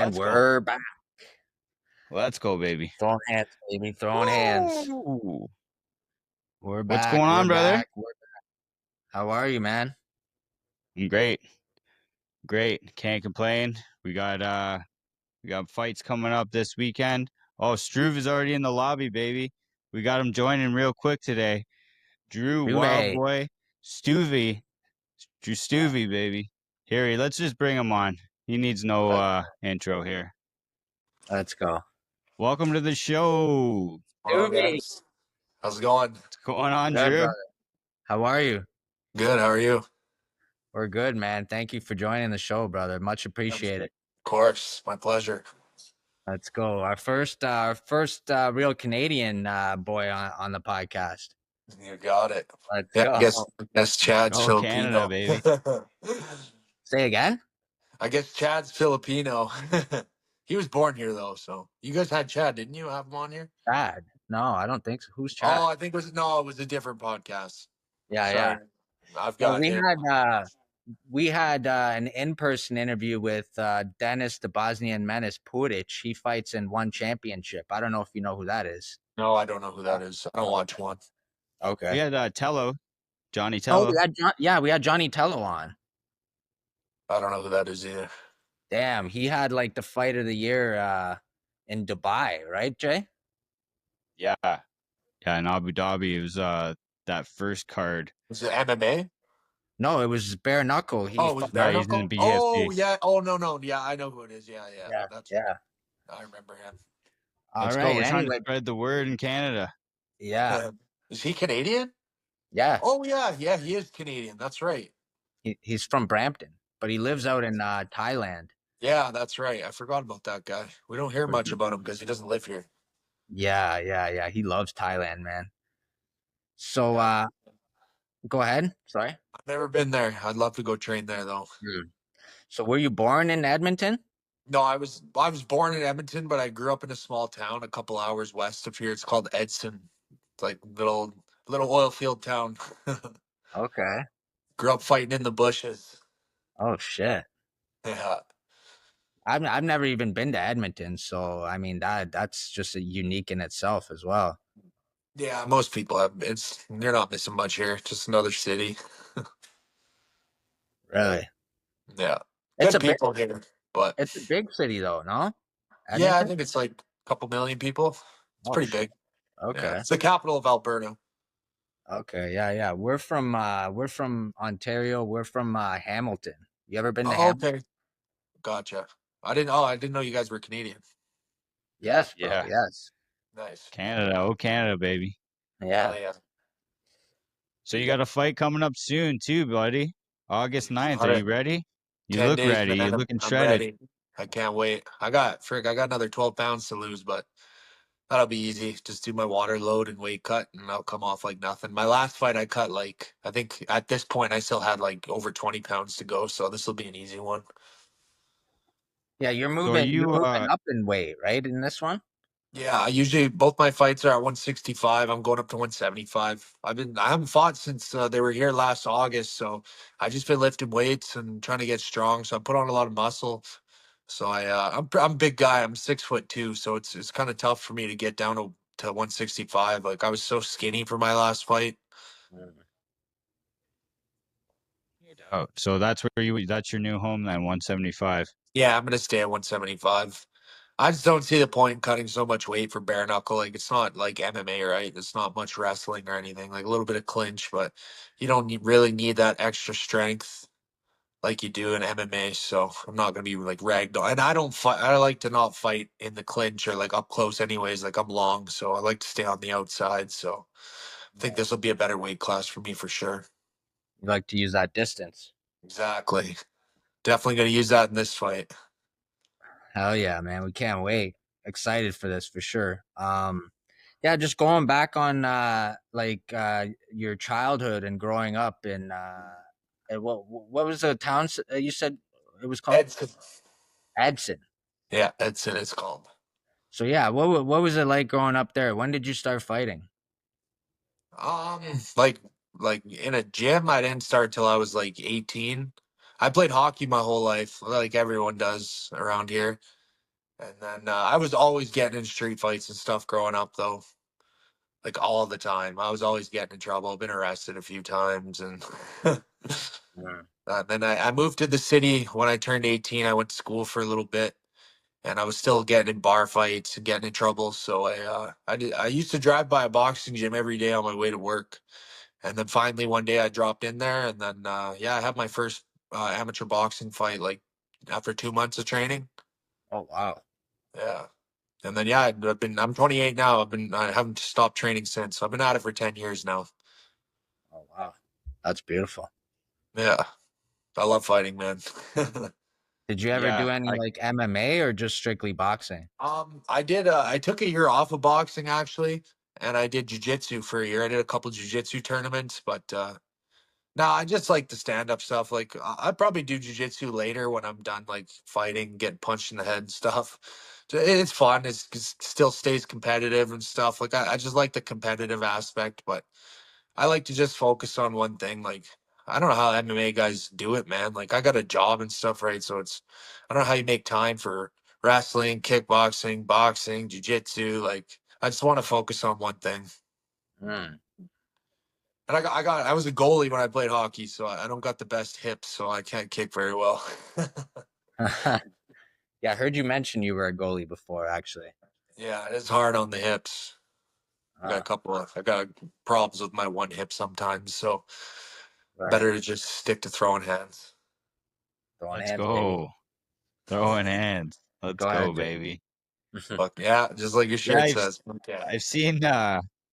And we're back. Let's go, baby. Throwing hands, baby. Throwing hands. Ooh. We're What's back. going on, We're brother? back. We're back. How are you, man? I'm great. Great. Can't complain. We got fights coming up this weekend. Oh, Stuve is already in the lobby, baby. We got him joining real quick today. Drew, Stuve. Wildboy, Stuve. Drew Stuve, baby. Here, let's just bring him on. He needs no intro here. Let's go. Welcome to the show. Hello, Stuve. guys. How's it going? What's going on, Good, Drew? brother. How are you? Good. How are you? We're good, man. Thank you for joining the show, brother. Much appreciated. Of course. My pleasure. Let's go. Our first real Canadian boy on the podcast. You got it. Let's Yeah, go. I guess Chad's Oh, Canada, Filipino. baby. Say again? I guess Chad's Filipino. He was born here though, so you guys had Chad, didn't you? Have him on here? Chad. No, I don't think so. Who's Chad? Oh, I think it was a different podcast. Yeah, Sorry. yeah. I've Well, got him. we had an in-person interview with Dennis the Bosnian Menace Pudic. He fights in one championship. I don't know if you know who that is. No, I don't know who that is. I don't watch one. Okay. We had Tello, Johnny Oh, Tello. we had Johnny Tello on. I don't know who that is either. Damn, he had like the fight of the year in Dubai, right, Jay? Yeah. Yeah, in Abu Dhabi. It was that first card. Was it MMA? No, it was bare knuckle. It was No, bare he's in knuckle? the Oh, BFC. yeah. Oh, no. Yeah, I know who it is. Yeah. Yeah. I remember him. All Let's right. go. We're trying to Anyway, spread the word in Canada. yeah, Is he Canadian? yeah. Oh, yeah, he is Canadian. That's right. He's from Brampton, but he lives out in Thailand. Yeah, that's right. I forgot about that guy. We don't hear much about him because he doesn't live here. Yeah. He loves Thailand, man. So, go ahead. Sorry. I've never been there. I'd love to go train there, though. So, were you born in Edmonton? No, I was born in Edmonton, but I grew up in a small town a couple hours west of here. It's called Edson. It's like little oil field town. Okay. Grew up fighting in the bushes. Oh shit. Yeah. I've never even been to Edmonton, so I mean that's just a unique in itself as well. Yeah, most people have. You're not missing much here. Just another city. Really? Yeah. It's Good a big, people here, but it's a big city though, no? yeah, I Edmonton? think it's like a couple million people. It's Oh, pretty big. Okay. Yeah. It's the capital of Alberta. Okay. Yeah. We're from Ontario. We're from Hamilton. You ever been to Oh, Hamilton? okay. Gotcha. I didn't know you guys were Canadian. Yes, bro. Yeah. Yes. Nice. Canada. Oh, Canada, baby. Yeah. Yeah. So you got a fight coming up soon, too, buddy. August 9th. Are you ready? You 10 look days, ready. man. You're looking I'm shredded. ready. I can't wait. I got another 12 pounds to lose, but that'll be easy. Just do my water load and weight cut, and I'll come off like nothing. My last fight, I cut I think at this point, I still had like over 20 pounds to go, so this will be an easy one. Yeah, you're So moving you up in weight, right? In this one? Yeah, I usually both my fights are at 165. I'm going up to 175. I haven't fought since they were here last August, so I just been lifting weights and trying to get strong. So I put on a lot of muscle. So I'm a big guy. I'm 6'2", so it's kind of tough for me to get down to 165. Like I was so skinny for my last fight. Oh, so that's that's your new home then, 175. Yeah, I'm gonna stay at 175. I just don't see the point in cutting so much weight for bare knuckle. Like it's not like MMA, right? It's not much wrestling or anything. Like a little bit of clinch, but you don't really need that extra strength like you do in MMA. So I'm not gonna be like ragdoll. And I don't fight. I like to not fight in the clinch or like up close, anyways. Like I'm long, so I like to stay on the outside. So I think this will be a better weight class for me for sure. You like to use that distance. Exactly. Definitely gonna use that in this fight. Hell yeah, man. We can't wait. Excited for this for sure. Yeah, just going back on your childhood and growing up in what was the town you said it was called? Edson. Edson. Yeah, Edson it's called. So yeah, what was it like growing up there? When did you start fighting? Like in a gym, I didn't start till I was like 18. I played hockey my whole life, like everyone does around here. And then I was always getting in street fights and stuff growing up, though, like all the time. I was always getting in trouble. I've been arrested a few times, and Mm. then I moved to the city when I turned 18. I went to school for a little bit, and I was still getting in bar fights and getting in trouble. So I used to drive by a boxing gym every day on my way to work, and then finally one day I dropped in there, and then yeah, I had my first amateur boxing fight like after 2 months of training. Oh wow. Yeah. And then yeah, I'm 28 now. I haven't stopped training since. I've been at it for 10 years now. Oh wow. That's beautiful. Yeah. I love fighting, man. Did you ever Yeah, do any I like MMA or just strictly boxing? I did I took a year off of boxing actually, and I did jujitsu for a year. I did a couple jujitsu tournaments, but no, I just like the stand up stuff. Like I'd probably do jujitsu later when I'm done like fighting, getting punched in the head and stuff. So it's fun. It still stays competitive and stuff. Like I just like the competitive aspect, but I like to just focus on one thing. Like I don't know how MMA guys do it, man. Like I got a job and stuff, right? So I don't know how you make time for wrestling, kickboxing, boxing, jujitsu. Like I just want to focus on one thing. Mm. And I was a goalie when I played hockey, so I don't got the best hips, so I can't kick very well. Yeah, I heard you mention you were a goalie before, actually. Yeah, it's hard on the hips. Uh, I got problems with my one hip sometimes, so right. better to just stick to throwing hands. Throwing let's hands, baby. go. Throwing hands. Let's Go go, ahead, Jay. baby. Fuck yeah, just like your Yeah, shirt says. Okay. I've seen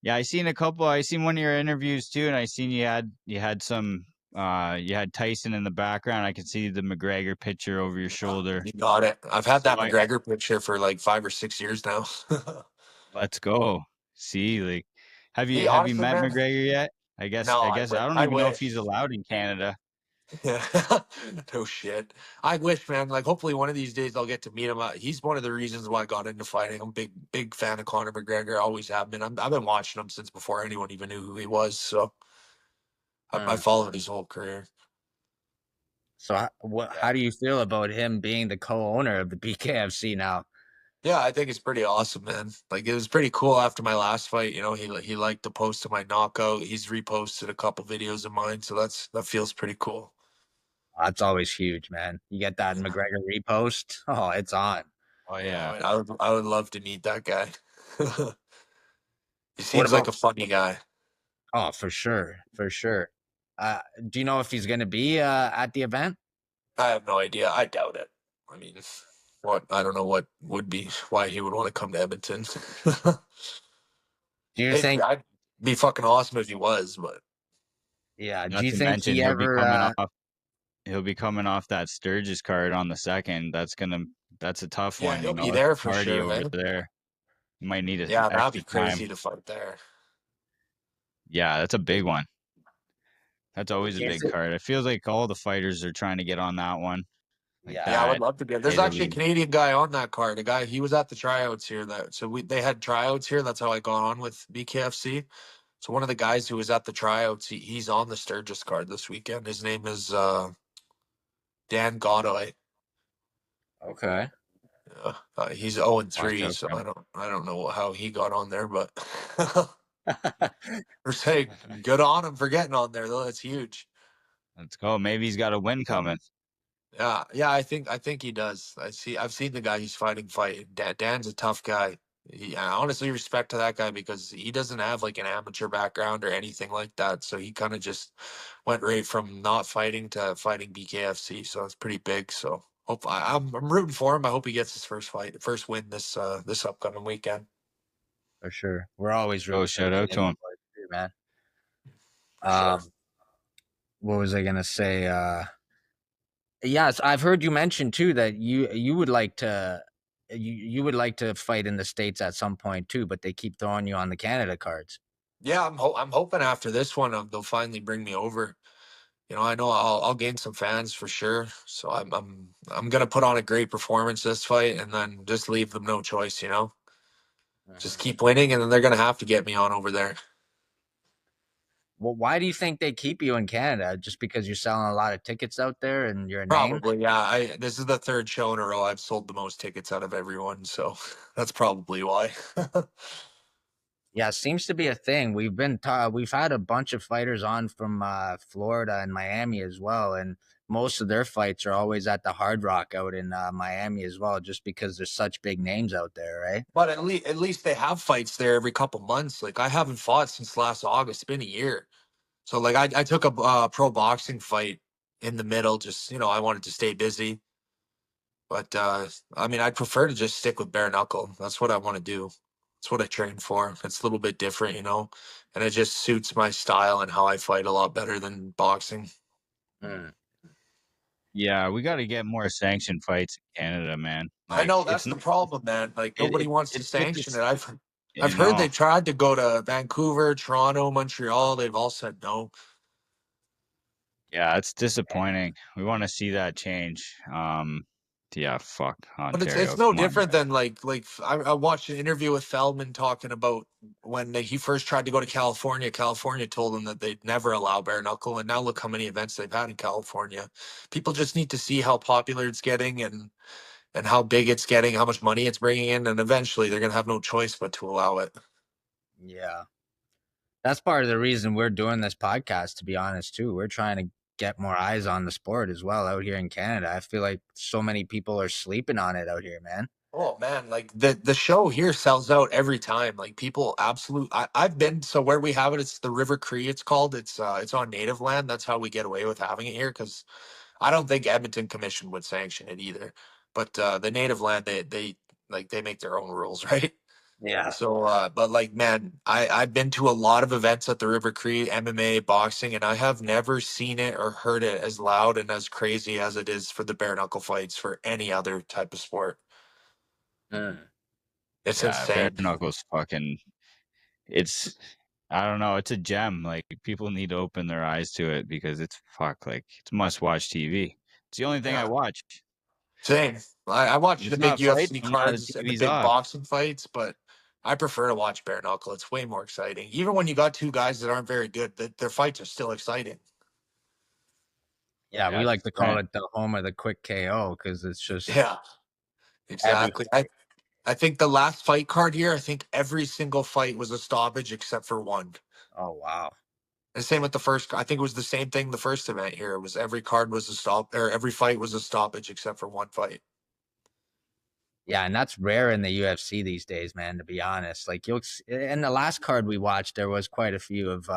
I seen a couple. I seen one of your interviews too, and I seen you had some you had Tyson in the background. I could see the McGregor picture over your shoulder. You got it. I've had So that I McGregor picture for like 5 or 6 years now. let's go. See, like He have you honestly, met man. McGregor yet? No, I don't I even know if he's wish. allowed in Canada. Yeah. No shit. I wish, man. Like, hopefully, one of these days I'll get to meet him. He's one of the reasons why I got into fighting. I'm a big fan of Conor McGregor. Always have been. I've been watching him since before anyone even knew who he was. So I Mm. followed his whole career. So, what? Yeah. How do you feel about him being the co-owner of the BKFC now? Yeah, I think it's pretty awesome, man. Like, it was pretty cool after my last fight. You know, he liked the post of my knockout. He's reposted a couple videos of mine, so that feels pretty cool. That's always huge, man. You get that Yeah. McGregor repost. Oh, it's on. Oh Yeah, yeah, I would love to meet that guy. He What seems like about? a funny guy. Oh, for sure, for sure. Do you know if he's going to be at the event? I have no idea. I doubt it. I mean, what I don't know what would be why he would want to come to Edmonton. Do you It'd think? be fucking awesome if he was, but Yeah. Do not you to think mention he ever? he'll be coming off that Sturgis card on the second. That's a tough yeah, one, he'll you be know. It's there for party sure, over man. there. You might need Yeah, that'd extra be time. crazy to fight there. Yeah, that's a big one. That's We always a can't big say- card. I feel like all the fighters are trying to get on that one, like Yeah. Yeah, I would that. love to be. Say There's the actually a least. Canadian guy on that card. A guy he was at the tryouts here. They had tryouts here. That's how I got on with BKFC. So one of the guys who was at the tryouts, he's on the Sturgis card this weekend. His name is Dan Godoy. Okay. Yeah. He's 0 and Watch 3, out so for him. I don't know how he got on there, but per se, good on him for getting on there though. That's huge. Let's go. Maybe he's got a win coming. Yeah, yeah. I think he does. I've seen the guy he's fight. Dan's a tough guy. I honestly respect to that guy because he doesn't have like an amateur background or anything like that. So he kind of just went right from not fighting to fighting BKFC. So it's pretty big. So I'm rooting for him. I hope he gets his first win this upcoming weekend. For sure. We're always Go rooting for the shout out to Canadian him. boys too, man. For sure. What was I gonna say? Yes, I've heard you mention too that you would like to you would like to fight in the States at some point too, but they keep throwing you on the Canada cards. Yeah, I'm hoping after this one they'll finally bring me over. You know, I know I'll gain some fans for sure. So I'm gonna put on a great performance this fight, and then just leave them no choice. You know, just Mhm. keep winning, and then they're gonna have to get me on over there. Well, why do you think they keep you in Canada? Just because you're selling a lot of tickets out there and you're a name? Probably, yeah. This is the third show in a row I've sold the most tickets out of everyone, so that's probably why. Yeah, it seems to be a thing. We've had a bunch of fighters on from Florida and Miami as well, and most of their fights are always at the Hard Rock out in Miami as well, just because there's such big names out there, right? But at least they have fights there every couple months. Like I haven't fought since last August. It's been a year. So like I took a pro boxing fight in the middle. Just I wanted to stay busy. But I mean, I'd prefer to just stick with bare knuckle. That's what I want to do. That's what I train for. It's a little bit different, and it just suits my style and how I fight a lot better than boxing. Mm. Yeah, we got to get more sanctioned fights in Canada, man. I Like know it's that's not the problem, man. Like nobody wants to it's like sanction this, it. I've you heard know. they tried to go to Vancouver, Toronto, Montreal. They've all said no. Yeah, it's disappointing. We want to see that change. Yeah, fuck But it's Ontario. no Come on, different guys. than I watched an interview with Feldman talking about when he first tried to go to California. California told him that they'd never allow bare knuckle, and now look how many events they've had in California. People just need to see how popular it's getting and how big it's getting, how much money it's bringing in, and eventually they're gonna have no choice but to allow it. Yeah. That's part of the reason we're doing this podcast, to be honest, too. We're trying to get more eyes on the sport as well out here in Canada. I feel like so many people are sleeping on it out here, man. Oh man, like the show here sells out every time. Like people absolute I've been so where we have it, it's the River Cree, it's called. It's on native land. That's how we get away with having it here because I don't think Edmonton Commission would sanction it either. But the native land they make their own rules, right? Yeah. So but like man, I've been to a lot of events at the River Cree, MMA, boxing, and I have never seen it or heard it as loud and as crazy as it is for the bare knuckle fights for any other type of sport. Mm. It's Yeah, bare insane. knuckles fucking it's I don't know, it's a gem. Like people need to open their eyes to it because it's like it's must watch TV. It's the only thing I Yeah. watch. Same. I watch If the it's big not UFC fighting, yeah, the cards and the TV's big off. boxing fights, but I prefer to watch bare knuckle. It's way more exciting. Even when you got two guys that aren't very good, their fights are still exciting. Yeah, Yeah, we it's like to call different. it the home of the quick KO because it's just Yeah, every exactly. I think the last fight card here, I think every single fight was a stoppage except for one. oh wow. And same with the first. I think it was the same thing the first event here. It was every card was a stop or every fight was a stoppage except for one fight. Yeah, and that's rare in the UFC these days, man, to be honest. Like in the last card we watched, there was quite a few of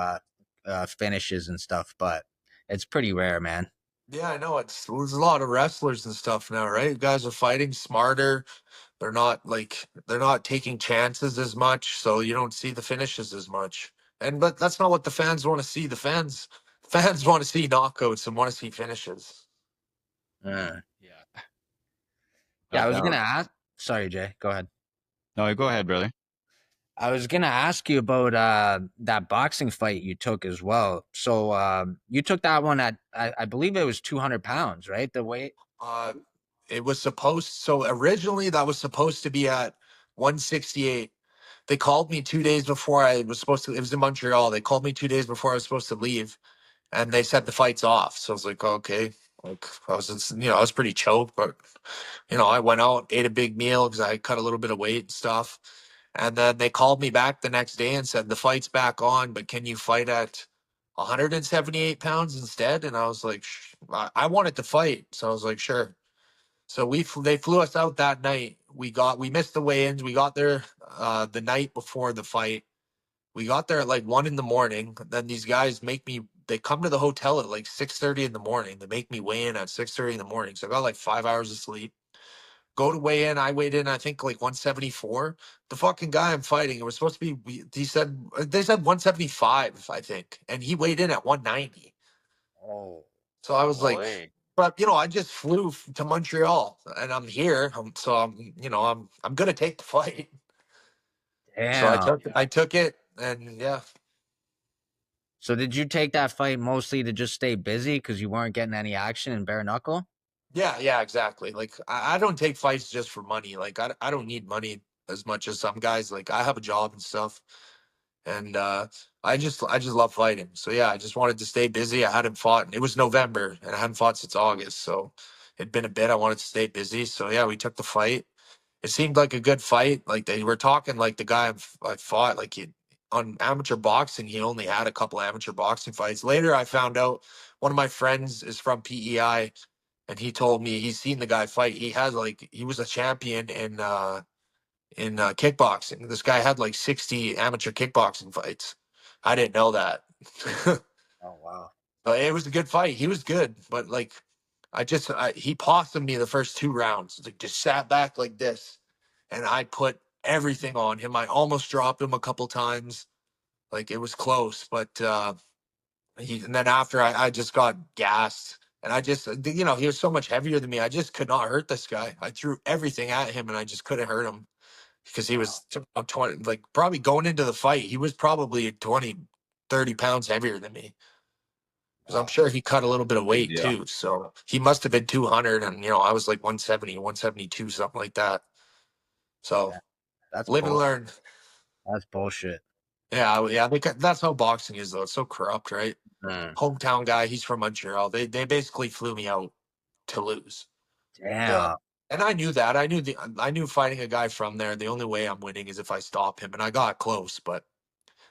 finishes and stuff, but it's pretty rare, man. Yeah, I know. There's a lot of wrestlers and stuff now, right? Guys are fighting smarter. They're not taking chances as much, so you don't see the finishes as much. But that's not what the fans want to see. The fans want to see knockouts and want to see finishes. Mm. Yeah, Yeah, no I was gonna doubt. ask. Sorry, Jay. Go ahead. No, go ahead, brother. I was gonna ask you about that boxing fight you took as well. So you took that one at I believe it was 200 pounds, right? The weight. Uh, it was supposed so originally that was supposed to be at 168. They called me 2 days before I was supposed to. It was in Montreal. They called me 2 days before I was supposed to leave, and they said the fight's off. So I was like, okay. Like I was pretty choked, but I went out, ate a big meal because I cut a little bit of weight and stuff. And then they called me back the next day and said the fight's back on, but can you fight at 178 pounds instead? And I was like, I wanted to fight, so I was like, sure. So they flew us out that night. We missed the weigh-ins. We got there the night before the fight. We got there at like 1 in the morning. Then these guys make me. They come to the hotel at like 6:30 in the morning. They make me weigh in at 6:30 in the morning. So I got like 5 hours of sleep. Go to weigh in. I weighed in. I think like 174. The fucking guy I'm fighting. It was supposed to be. They said 175. I think, and he weighed in at 190. Oh, So I was like, Holy. but I just flew to Montreal and I'm here. So I'm gonna take the fight. So I damn. took I took it and yeah. So did you take that fight mostly to just stay busy because you weren't getting any action in bare knuckle? Yeah, exactly. Like I don't take fights just for money. Like I don't need money as much as some guys. Like I have a job and stuff. and I just love fighting. So yeah, I just wanted to stay busy. I hadn't fought, and it was November, and I hadn't fought since August, so it'd been a bit. I wanted to stay busy, so yeah, we took the fight. It seemed like a good fight. Like they were talking, like the guy I fought, like he on amateur boxing, he only had a couple amateur boxing fights. Later, I found out one of my friends is from PEI, and he told me he's seen the guy fight. He was a champion in kickboxing. This guy had like 60 amateur kickboxing fights. I didn't know that. Oh wow. But it was a good fight. He was good, but like he possumed me the first 2 rounds. Like just sat back like this, and I put everything on him. I almost dropped him a couple times. Like it was close, but and then after I just got gassed. And he was so much heavier than me. I just could not hurt this guy. I threw everything at him and I just couldn't hurt him because he Wow. was 20, like probably going into the fight. He was probably 20, 30 pounds heavier than me because I'm Wow. sure he cut a little bit of Big weight deal. too. So he must have been 200 and, I was like 170, 172, something like that. So Yeah, that's live and bull. learn. That's bullshit. Yeah. Yeah. That's how boxing is though. It's so corrupt, right? Mm. Hometown guy. He's from Montreal. They basically flew me out to lose. Yeah. Damn. And I knew that. I knew fighting a guy from there, the only way I'm winning is if I stop him. And I got close, but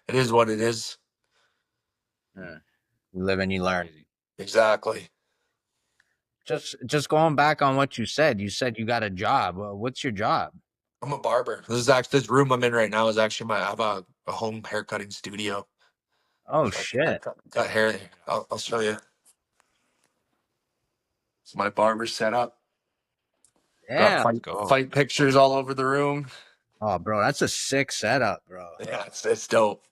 it is what it is. Mm. You live and you learn. Crazy. Exactly. Just going back on what you said. You said you got a job. What's your job? I'm a barber. This room I'm in right now is actually I have a home haircutting studio. Oh So I shit. cut hair. I'll show you. It's my barber set up. Got Damn. Let's go. fight pictures all over the room. Oh, bro, that's a sick setup, bro. Yeah, it's dope.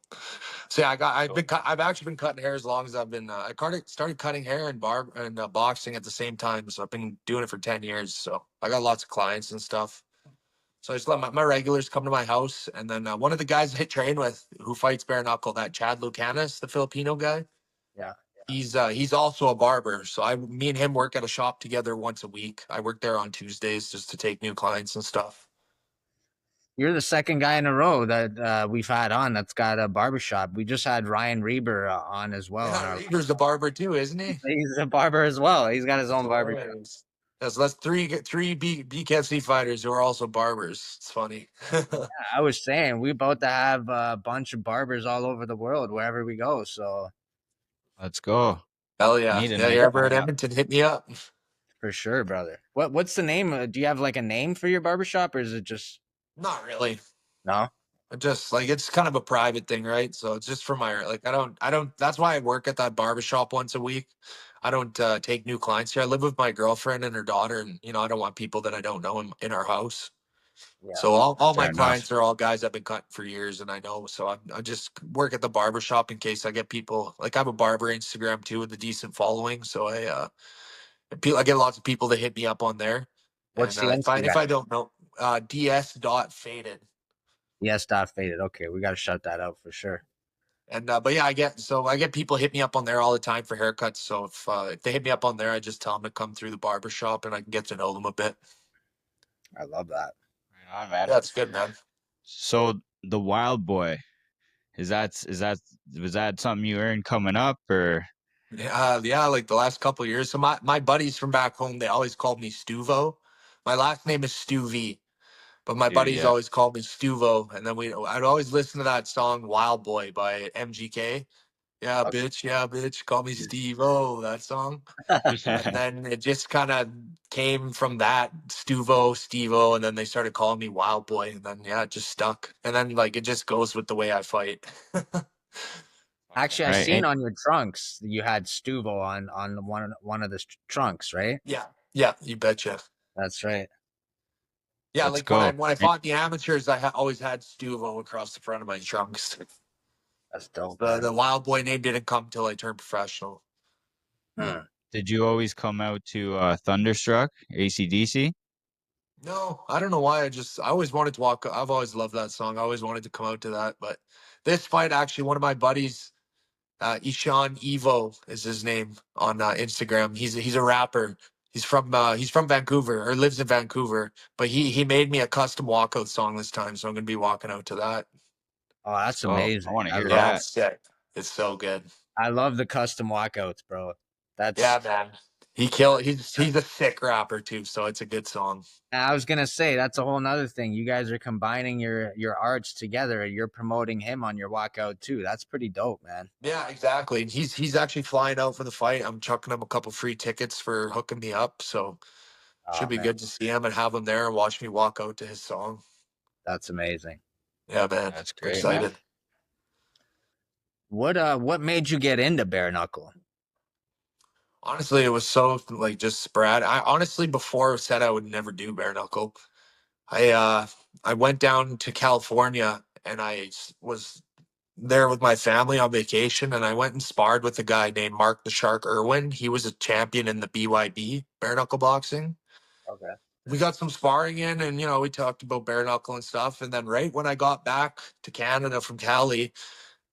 So yeah, Go. I've actually been cutting hair as long as I've been. Started cutting hair and boxing at the same time. So I've been doing it for 10 years. So I got lots of clients and stuff. So I just let my regulars come to my house, and then one of the guys I train with who fights bare knuckle, that Chad Lucanis, the Filipino guy. Yeah. He's also a barber. So me and him work at a shop together once a week. I work there on Tuesdays just to take new clients and stuff. You're the second guy in a row that we've had on that's got a barbershop. We just had Ryan Reber on as well on Yeah, our. Reader's a barber too, isn't he? He's a barber as well. He's got his That's own barbershop. hilarious. Yeah, so that's three Bkfc fighters who are also barbers. It's funny. I was saying we both have a bunch of barbers all over the world wherever we go. So Let's go. Hell yeah. Need a Yeah, you night ever in coming up. Edmonton, hit me up. for sure, brother. What's the name? Do you have like a name for your barbershop, or is it just Not really. no? Just like it's kind of a private thing, right? So it's just for my like I don't that's why I work at that barbershop once a week. I don't take new clients here. I live with my girlfriend and her daughter, and I don't want people that I don't know in our house. Yeah, So all my Fair enough. clients are all guys I've been cutting for years and I know. So I just work at the barber shop in case I get people like I have a barber Instagram too with a decent following. So I get lots of people that hit me up on there. what's And the if Instagram? I don't know, ds.faded. Yes, dot faded. Okay, we got to shut that out for sure. And but yeah, I get people hit me up on there all the time for haircuts. So if they hit me up on there, I just tell them to come through the barber shop and I can get to know them a bit. I love that. Right on, man. Yeah, it's good, man. So the Wild Boy, was that something you earned coming up or? Yeah, like the last couple of years. So my buddies from back home, they always called me Stuvo. My last name is Stuve, but my Dude, buddies yeah. always called me Stuvo. And then I'd always listen to that song Wildboy by MGK. Yeah, bitch, call me Steve O, that song. And then it just kind of came from that Steve-O, and then they started calling me Wild Boy, and then yeah, it just stuck. And then like it just goes with the way I fight. Actually, I Right. seen on your trunks you had Stuvo on one of the trunks, right? Yeah, you betcha. That's right. Yeah, Let's like when I go. when I fought the amateurs, I always had Steve-O across the front of my trunks. That's dope, The man. the Wild Boy name didn't come till I turned professional. Hmm. Did you always come out to Thunderstruck, AC/DC? No, I don't know why. I always wanted to walk. I've always loved that song. I always wanted to come out to that. But this fight, actually, one of my buddies, Ishan Evo is his name on Instagram. He's a rapper. He's from Vancouver or lives in Vancouver. But he made me a custom walkout song this time, so I'm gonna be walking out to that. Oh, that's Oh, I amazing. want to I hear love Yeah, that. it's sick. It's so good. I love the custom walkouts, bro. That's Yeah, man. He's a sick rapper too, so it's a good song. I was gonna say that's a whole nother thing. You guys are combining your arts together and you're promoting him on your walkout too. That's pretty dope, man. Yeah, exactly. And he's actually flying out for the fight. I'm chucking him a couple free tickets for hooking me up, so should Oh be man, good to see him and have him there and watch me walk out to his song. that's amazing. Yeah, man. That's I'm great, man. excited. What made you get into bare knuckle? Honestly, it was so like just sporadic. I honestly before said I would never do bare knuckle. I uh I went down to California and was there with my family on vacation and I went and sparred with a guy named Mark the Shark Irwin. He was a champion in the BYB, bare knuckle boxing. Okay. We got some sparring in and we talked about bare knuckle and stuff. And then right when I got back to Canada from Cali,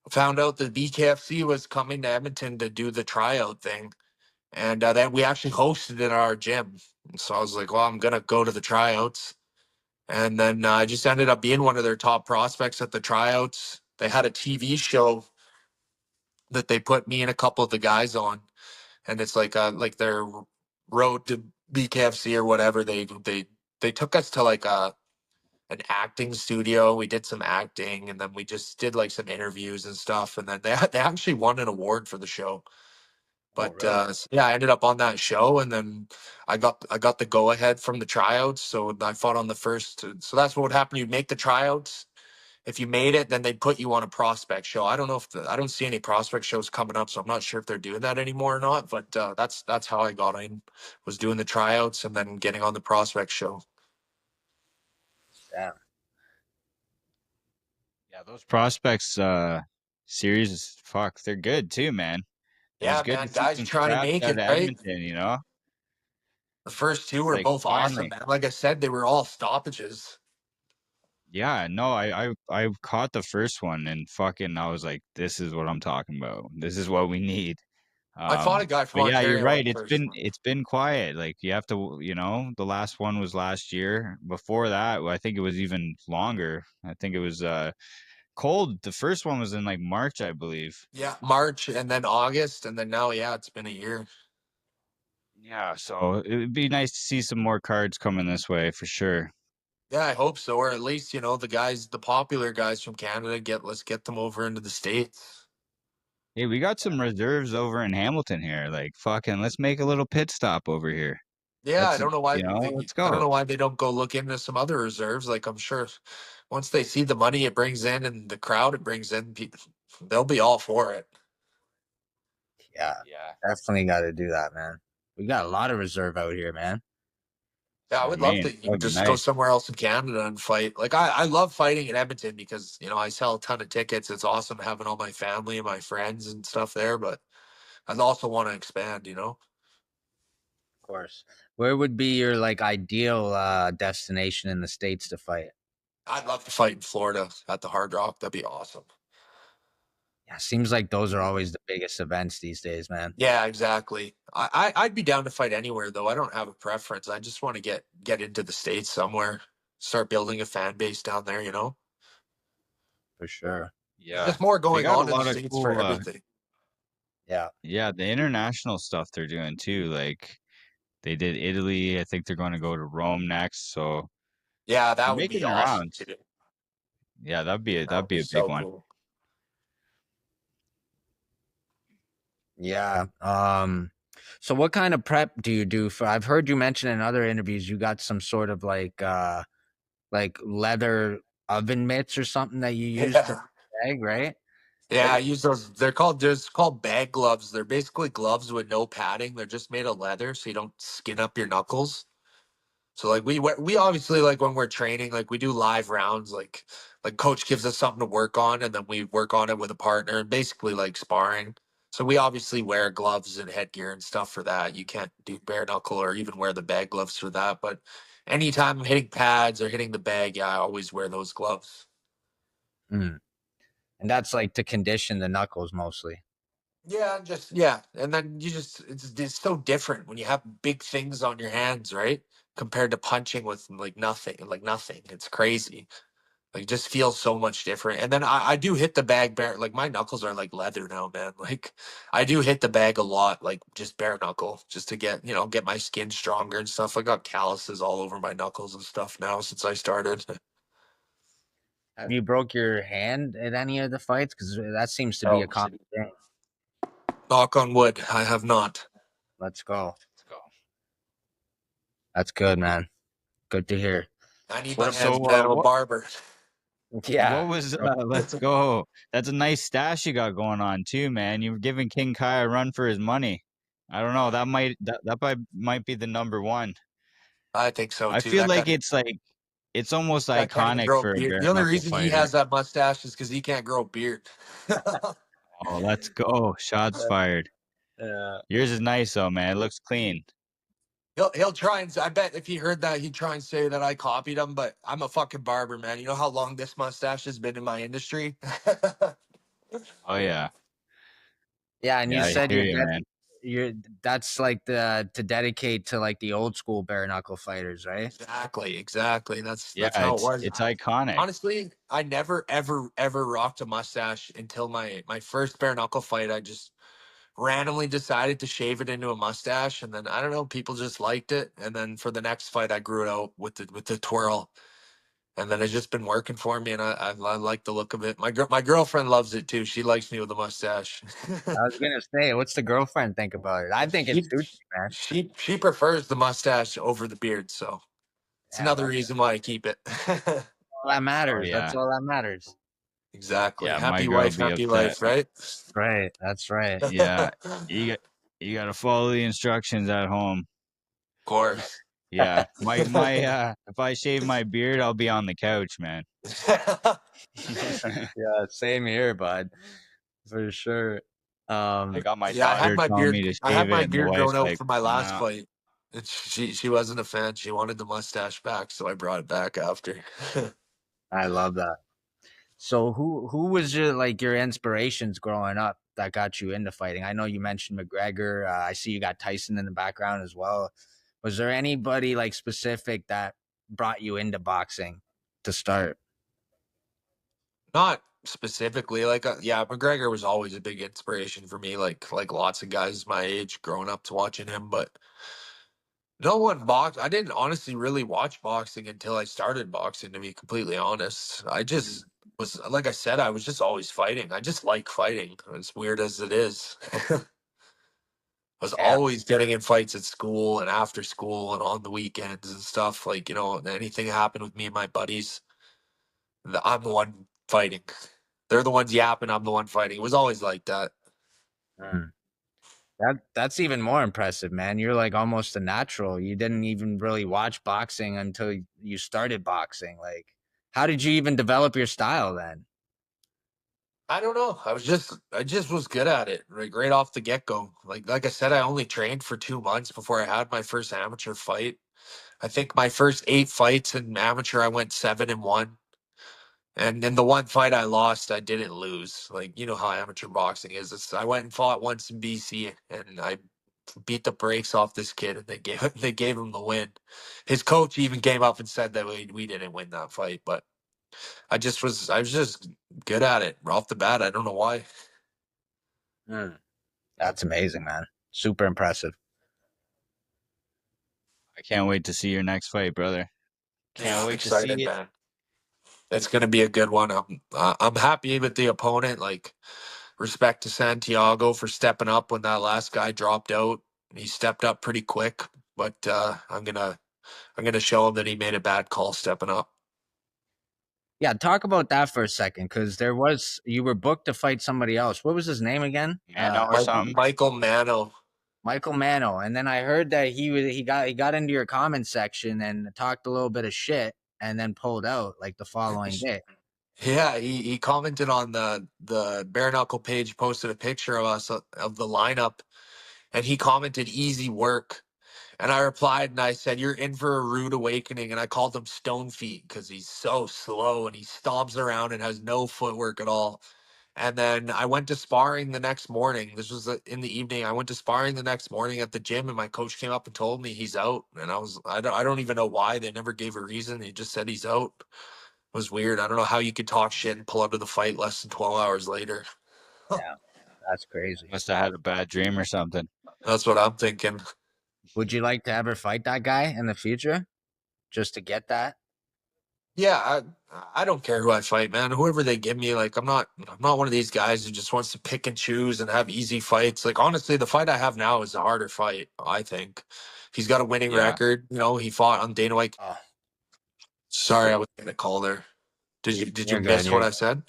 I found out that Bkfc was coming to Edmonton to do the tryout thing. And then we actually hosted it at our gym. So I was like, well, I'm gonna go to the tryouts. And then I just ended up being one of their top prospects at the tryouts. They had a TV show that they put me and a couple of the guys on, and it's like their road to BKFC or whatever. They took us to like an acting studio. We did some acting, and then we just did like some interviews and stuff. And then they actually won an award for the show. Oh But really? yeah, I ended up on that show, and then I got the go ahead from the tryouts. So I fought on the first. So that's what would happen. You make the tryouts. If you made it, then they'd put you on a prospect show. I don't know if I don't see any prospect shows coming up, so I'm not sure if they're doing that anymore or not. But that's how I got in. Was doing the tryouts and then getting on the prospect show. Damn. Yeah, those prospects series, fuck, they're good too, man. It was Yeah, good to man, see guys some trying to scraps make out it of right. Edmonton, you know? The first two It's were like both awesome, finally. man. Like I said, they were all stoppages. Yeah, no, I caught the first one and fucking I was like, this is what I'm talking about. This is what we need. I fought a guy from But yeah, you're Ontario right. at first. It's been quiet. Like you have to, the last one was last year. Before that, I think it was even longer. I think it was cold. The first one was in like March, I believe. Yeah, March and then August and then now, yeah, it's been a year. Yeah, so it would be nice to see some more cards coming this way for sure. Yeah, I hope so. Or at least, the popular guys from Canada let's get them over into the States. Hey, we got some reserves over in Hamilton here. Like fucking, let's make a little pit stop over here. Yeah, I Let's, don't know why let's I don't go. know why they don't go look into some other reserves. Like I'm sure once they see the money it brings in and the crowd it brings in, people, they'll be all for it. Yeah, Yeah, definitely got to do that, man. We got a lot of reserve out here, man. Yeah, I I would love mean, to that would be just go nice. somewhere else in Canada and fight. Like I love fighting in Edmonton because, I sell a ton of tickets. It's awesome having all my family and my friends and stuff there, but I'd also want to expand. Of course. Where would be your like ideal destination in the States to fight? I'd love to fight in Florida at the Hard Rock. That'd be awesome. Yeah, seems like those are always the biggest events these days, man. Yeah, exactly. I'd be down to fight anywhere though. I don't have a preference. I just want to get into the States somewhere. Start building a fan base down there. For sure. There's Yeah, just more they going got a on in the lot of States for cool. everything. Yeah. Yeah, the international stuff they're doing too. Like they did Italy. I think they're going to go to Rome next. So Yeah, they're that would making be the awesome rounds. too. Yeah, That that'd would be be a big so one. cool. Yeah. So what kind of prep do you do for I've heard you mention in other interviews you got some sort of like leather oven mitts or something that you use to Yeah. bag, right? Yeah, What I use those. There's called bag gloves. They're basically gloves with no padding. They're just made of leather, so you don't skin up your knuckles. So like we obviously like when we're training, like we do live rounds, like coach gives us something to work on, and then we work on it with a partner, and basically like sparring. So we obviously wear gloves and headgear and stuff for that. You can't do bare knuckle or even wear the bag gloves for that. But anytime I'm hitting pads or hitting the bag, yeah, I always wear those gloves. Mm. And that's like to condition the knuckles mostly. Yeah, yeah, and then it's so different when you have big things on your hands, right? Compared to punching with like nothing, It's crazy. Like, just feels so much different. And then I do hit the bag bare. Like, my knuckles are like leather now, man. Like, I do hit the bag a lot, like just bare knuckle, just to get, get my skin stronger and stuff. I got calluses all over my knuckles and stuff now since I started. Have you broke your hand at any of the fights? Because that seems to be a No. common thing. Knock on wood, I have not. Let's go. That's good, man. Good to hear. I need my What? hands, So man. I'm a what barber. Yeah. was let's go. That's a nice stash you got going on too, man. You're giving King Kai a run for his money. I don't know. That might be the number one. I think so I too. feel That guy, like it's almost that can't even iconic grow a for a beard. bare The only knuckle reason he fighter. has that mustache is because he can't grow a beard. Oh, let's go. Shots fired. Yeah. Yours is nice though, man. It looks clean. He'll try and I bet if he heard that he'd try and say that I copied him, but I'm a fucking barber, man. You know how long this mustache has been in my industry? Oh yeah. Yeah, and you Yeah, I said hear you, man. you're that's like the to dedicate to like the old school bare knuckle fighters, right? Exactly. Yeah, That's how it was. it's iconic. Honestly, I never ever rocked a mustache until my first bare knuckle fight. I just randomly decided to shave it into a mustache, and then I don't know, people just liked it. And then for the next fight, I grew it out with the twirl, and then it's just been working for me. And I like the look of it. My girlfriend loves it too. She likes me with a mustache. I was gonna say, what's the girlfriend think about it? I think it she suits you, man. she prefers the mustache over the beard, so it's Yeah, another well, reason why I keep it. all that Oh matters. That's yeah. all that matters. Exactly. Yeah, my Happy girl wife, be happy upset. life, right? Right. That's right. Of Yeah. You got you got to follow the instructions at home. course. Yeah. My if I shave my beard, I'll be on the couch, man. Yeah, same here, bud. For sure. I got my Yeah, daughter telling me to I had shave my it, and the beard wife's grown out like, for my "Why last not?" fight. And she wasn't a fan. She wanted the mustache back, so I brought it back after. I love that. So who was your inspirations growing up that got you into fighting? I know you mentioned McGregor. I see you got Tyson in the background as well. Was there anybody like specific that brought you into boxing to start? Not specifically, like yeah, McGregor was always a big inspiration for me. Like lots of guys my age growing up to watching him, but no one boxed. I didn't honestly really watch boxing until I started boxing. To be completely honest, I just was like I said, I was just always fighting. I just like fighting, as weird as it is. Was Yeah. always getting in fights at school and after school and on the weekends and stuff. Like, anything happened with me and my buddies, I'm the one fighting. They're the ones yapping, I'm the one fighting. It was always like that. Mm. That's even more impressive, man. You're like almost a natural. You didn't even really watch boxing until you started boxing. Like, how did you even develop your style then? I don't know. I just was good at it, like right off the get go. Like I said, I only trained for 2 months before I had my first amateur fight. I think my first 8 fights in amateur, I went 7-1. And in the one fight I lost, I didn't lose. Like, you know how amateur boxing is. I went and fought once in BC, and I beat the brakes off this kid, and they gave him the win. His coach even came up and said that we didn't win that fight, but I was just good at it off the bat. I don't know why. Mm. That's amazing, man. Super impressive. I can't wait to see your next fight, brother. Yeah, Can't I'm wait to see excited, it. man. It's gonna be a good one. I'm happy with the opponent. Like, respect to Santiago for stepping up when that last guy dropped out. He stepped up pretty quick, but I'm gonna show him that he made a bad call stepping up. Yeah, talk about that for a second, because you were booked to fight somebody else. What was his name again? Mano or something. Michael Mano. Michael Mano. And then I heard that he got into your comment section and talked a little bit of shit and then pulled out like the following day. Yeah, he commented on the bare knuckle page, posted a picture of us of the lineup, and he commented easy work. And I replied and I said, "You're in for a rude awakening." And I called him Stone Feet because he's so slow and he stomps around and has no footwork at all. And then I went to sparring the next morning. This was in the evening. I went to sparring the next morning at the gym, and my coach came up and told me he's out. And I don't even know why. They never gave a reason. They just said he's out. was weird. I don't know how you could talk shit and pull out of the fight less than 12 hours later. Yeah, that's crazy. Must have had a bad dream or something. That's what I'm thinking. Would you like to ever fight that guy in the future, just to get that? Yeah, I don't care who I fight, man. Whoever they give me, like I'm not one of these guys who just wants to pick and choose and have easy fights. Like honestly, the fight I have now is a harder fight, I think. He's got a winning Yeah. record. You know, he fought on Dana White. Oh, Sorry, I was getting a call there. Did you you're good. miss what You're I said?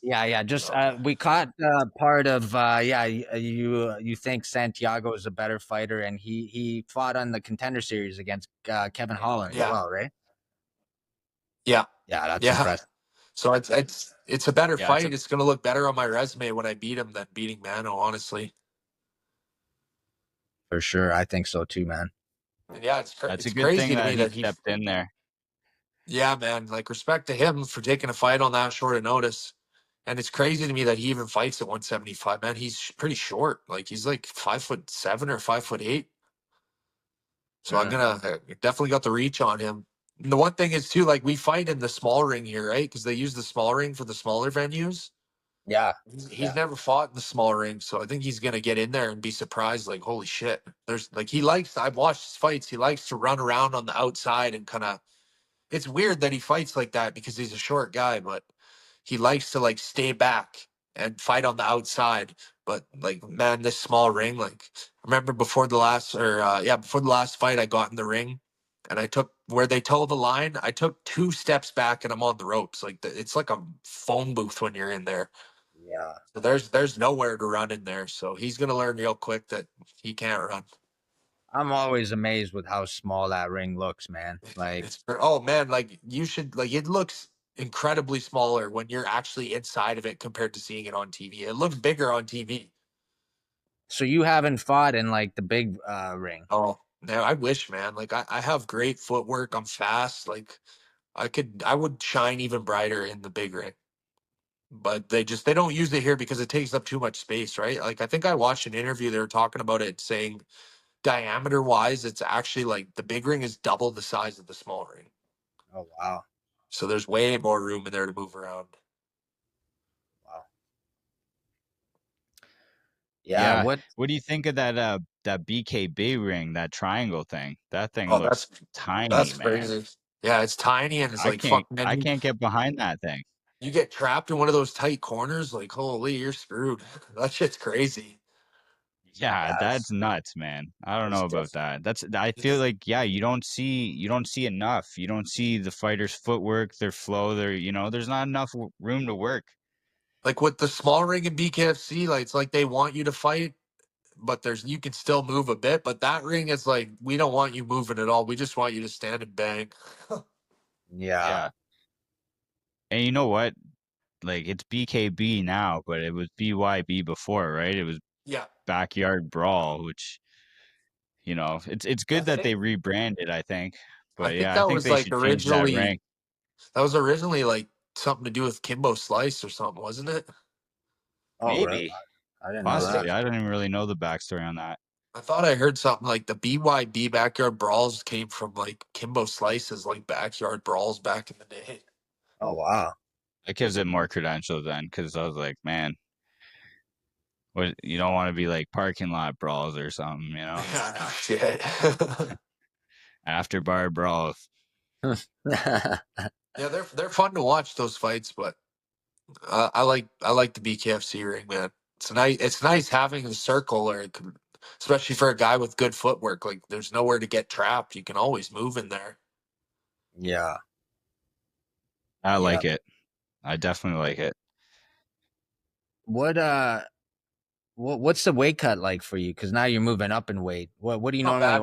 Yeah, yeah. Just Okay. we caught part of yeah. You think Santiago is a better fighter, and he fought on the Contender Series against Kevin Holland as Yeah. well, right? Yeah. Yeah, that's Yeah. impressive So it's a better Yeah, fight. It's gonna look better on my resume when I beat him than beating Mano, honestly. for sure. I think so too, man. And yeah, that's a it's good thing crazy to that me he that he. stepped in there. Yeah, man. Like respect to him for taking a fight on that short of notice. And it's crazy to me that he even fights at 175. Man, he's pretty short. Like he's like 5'7" or 5'8". So I'm Mm, gonna definitely got the reach on him. And the one thing is too, like we fight in the small ring here, right? Because they use the small ring for the smaller venues. yeah, He's yeah, never fought in the small ring, so I think he's gonna get in there and be surprised. Like, holy shit! There's like he likes. I've watched his fights. He likes to run around on the outside and kind of. It's weird that he fights like that because he's a short guy, but he likes to like stay back and fight on the outside. But like, man, this small ring. Like, I remember before the last, or before the last fight, I got in the ring, and I took where they toe the line. I took 2 steps back, and I'm on the ropes. Like, it's like a phone booth when you're in there. yeah. So there's nowhere to run in there. So he's gonna learn real quick that he can't run. I'm always amazed with how small that ring looks, man. Like, Oh man, like you should like it looks incredibly smaller when you're actually inside of it compared to seeing it on TV. It looks bigger on TV. so you haven't fought in like the big ring? Oh, now I wish, man. Like I have great footwork. I'm fast. Like I would shine even brighter in the big ring. But they don't use it here because it takes up too much space, right? Like I think I watched an interview they were talking about it saying diameter wise, it's actually like the big ring is double the size of the small ring. Oh wow, So there's way more room in there to move around. wow. Yeah. Yeah. What? What do you think of that BKB ring, that triangle thing? That thing Oh, looks tiny, that's man. crazy. Yeah, it's tiny and it's I like can't fuck man. I You, can't get behind that thing. you get trapped in one of those tight corners, like holy, you're screwed. That shit's crazy. Yeah, Yes, that's nuts, man. I don't it's know about different. that. I feel like yeah, you don't see enough. You don't see the fighters' footwork, their flow, there's not enough room to work. Like with the small ring in Bkfc, like it's like they want you to fight, but there's you can still move a bit. But that ring is like we don't want you moving at all. We just want you to stand and bang. Yeah. Yeah. And you know what? Like it's BKB now, but it was BYB before, right? It was Yeah, Backyard Brawl, which it's I good that they think rebranded, I think. I But think yeah, I that think was they like should change that originally rank. like something to do with Kimbo Slice or something, wasn't it? Oh, really? Maybe, I didn't know I that. possibly. think I don't even really know the backstory on that. I thought I heard something like the BYB Backyard Brawls came from like Kimbo Slice's like Backyard Brawls back in the day. Oh, wow. That gives it more credentials then, because I was like, man, what you don't want to be like parking lot brawls or something. Yeah, no shit. After bar brawls. Yeah, they're fun to watch those fights, but I like the BKFC ring, man. It's nice having a circle, especially for a guy with good footwork. Like, there's nowhere to get trapped. You can always move in there. Yeah, I yeah. like it. I definitely like it. What what's the weight cut like for you? Because now you're moving up in weight. What do you Not normally? bad.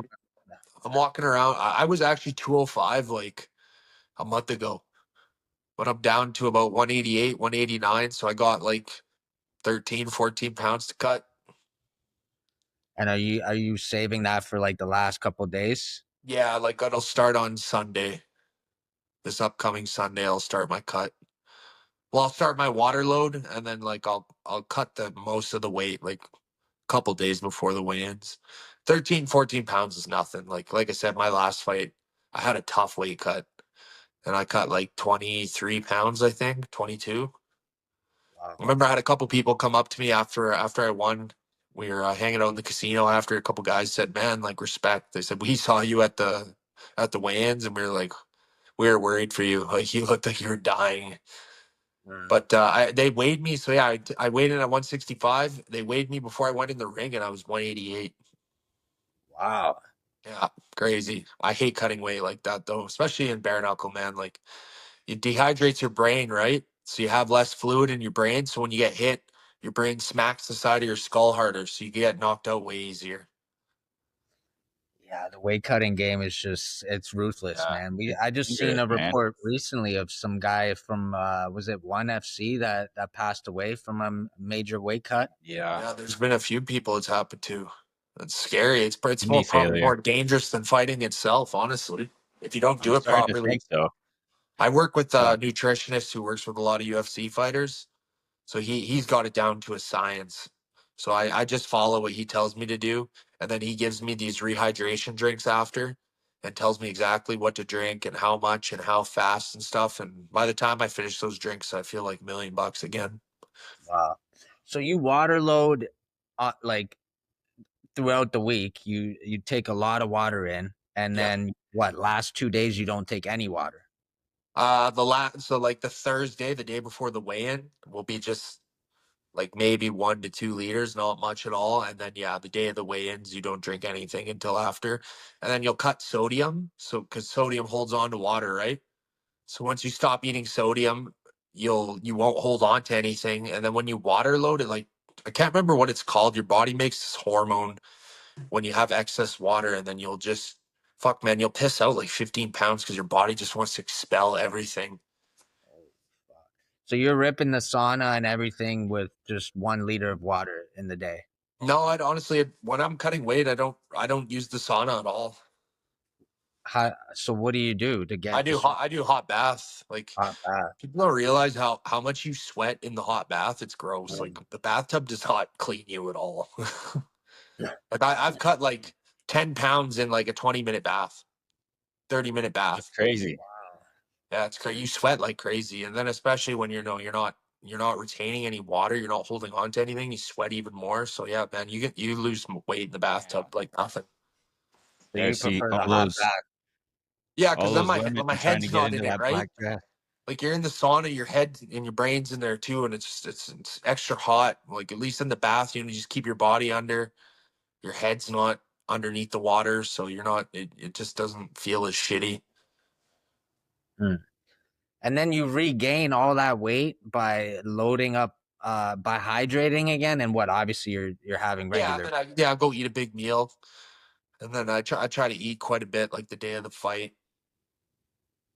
I'm walking around. I was actually 205 like a month ago, but I'm down to about 188, 189. So I got like 13, 14 pounds to cut. And are you saving that for like the last couple days? Yeah, like it'll start on Sunday. This upcoming Sunday, I'll start my cut. Well, I'll start my water load and then like I'll cut the most of the weight like a couple days before the weigh-ins. 13, 14 pounds is nothing. Like I said, my last fight, I had a tough weight cut. and I cut like 23 pounds, I think 22. Wow. I remember I had a couple people come up to me after I won. We were hanging out in the casino after. A couple guys said, "Man, like respect." They said, "We saw you at the weigh-ins, and we were like, we were worried for you. Like you looked like you were dying." Mm. But they weighed me, so yeah, I weighed in at 165. They weighed me before I went in the ring, and I was 188. Wow. Yeah, crazy. I hate cutting weight like that though, especially in bare knuckle, man. Like it dehydrates your brain, right? So you have less fluid in your brain. So when you get hit, your brain smacks the side of your skull harder, so you get knocked out way easier. Yeah, the weight cutting game is just it's ruthless, Yeah, man. it's I just seen dangerous, a man. report recently of some guy from was it One FC that passed away from a major weight cut. Yeah, Yeah, there's been a few people it's happened to. It's scary. It's kidney probably failure. more dangerous than fighting itself, honestly. If you don't I'm do it starting to think properly. so. I work with Yeah, a nutritionist who works with a lot of UFC fighters. So he's got it down to a science. So I just follow what he tells me to do. And then he gives me these rehydration drinks after and tells me exactly what to drink and how much and how fast and stuff. And by the time I finish those drinks, I feel like $1,000,000 again. Wow. So you water load like throughout the week. You take a lot of water in, and Yeah. then what? Last 2 days you don't take any water. So like the Thursday, the day before the weigh-in, will be just like maybe 1 to 2 liters, not much at all. And then yeah, the day of the weigh-ins, you don't drink anything until after. And then you'll cut sodium. So because sodium holds on to water, right? So once you stop eating sodium, you won't hold on to anything. And then when you water load it, like I can't remember what it's called. Your body makes this hormone when you have excess water, and then you'll just fuck man, you'll piss out like 15 pounds because your body just wants to expel everything. So you're ripping the sauna and everything with just 1 liter of water in the day. No, I'd honestly when I'm cutting weight, I don't use the sauna at all. So what do you do to get just I do hot baths. Like hot bath? people don't realize how much you sweat in the hot bath. It's gross. Like Mm. the bathtub does not clean you at all. Like I've cut like 10 pounds in like a 20-minute bath, 30-minute that's bath. crazy. Yeah, it's crazy. You sweat like crazy. And then especially when you're not retaining any water, you're not holding on to anything, you sweat even more. So yeah, man, you lose weight in the Yeah, bathtub like nothing. So yeah. you See prefer the hot bath. Yeah, because all then those my women trying to head's get not in into it, that right? black dress. Like you're in the sauna, your head and your brain's in there too, and it's extra hot. Like at least in the bath, you just keep your body under. Your head's not underneath the water, so you're not. It just doesn't feel as shitty. Mm. And then you regain all that weight by loading up by hydrating again, and what obviously you're having Yeah, and regular. then I go eat a big meal, and then I try to eat quite a bit, like the day of the fight.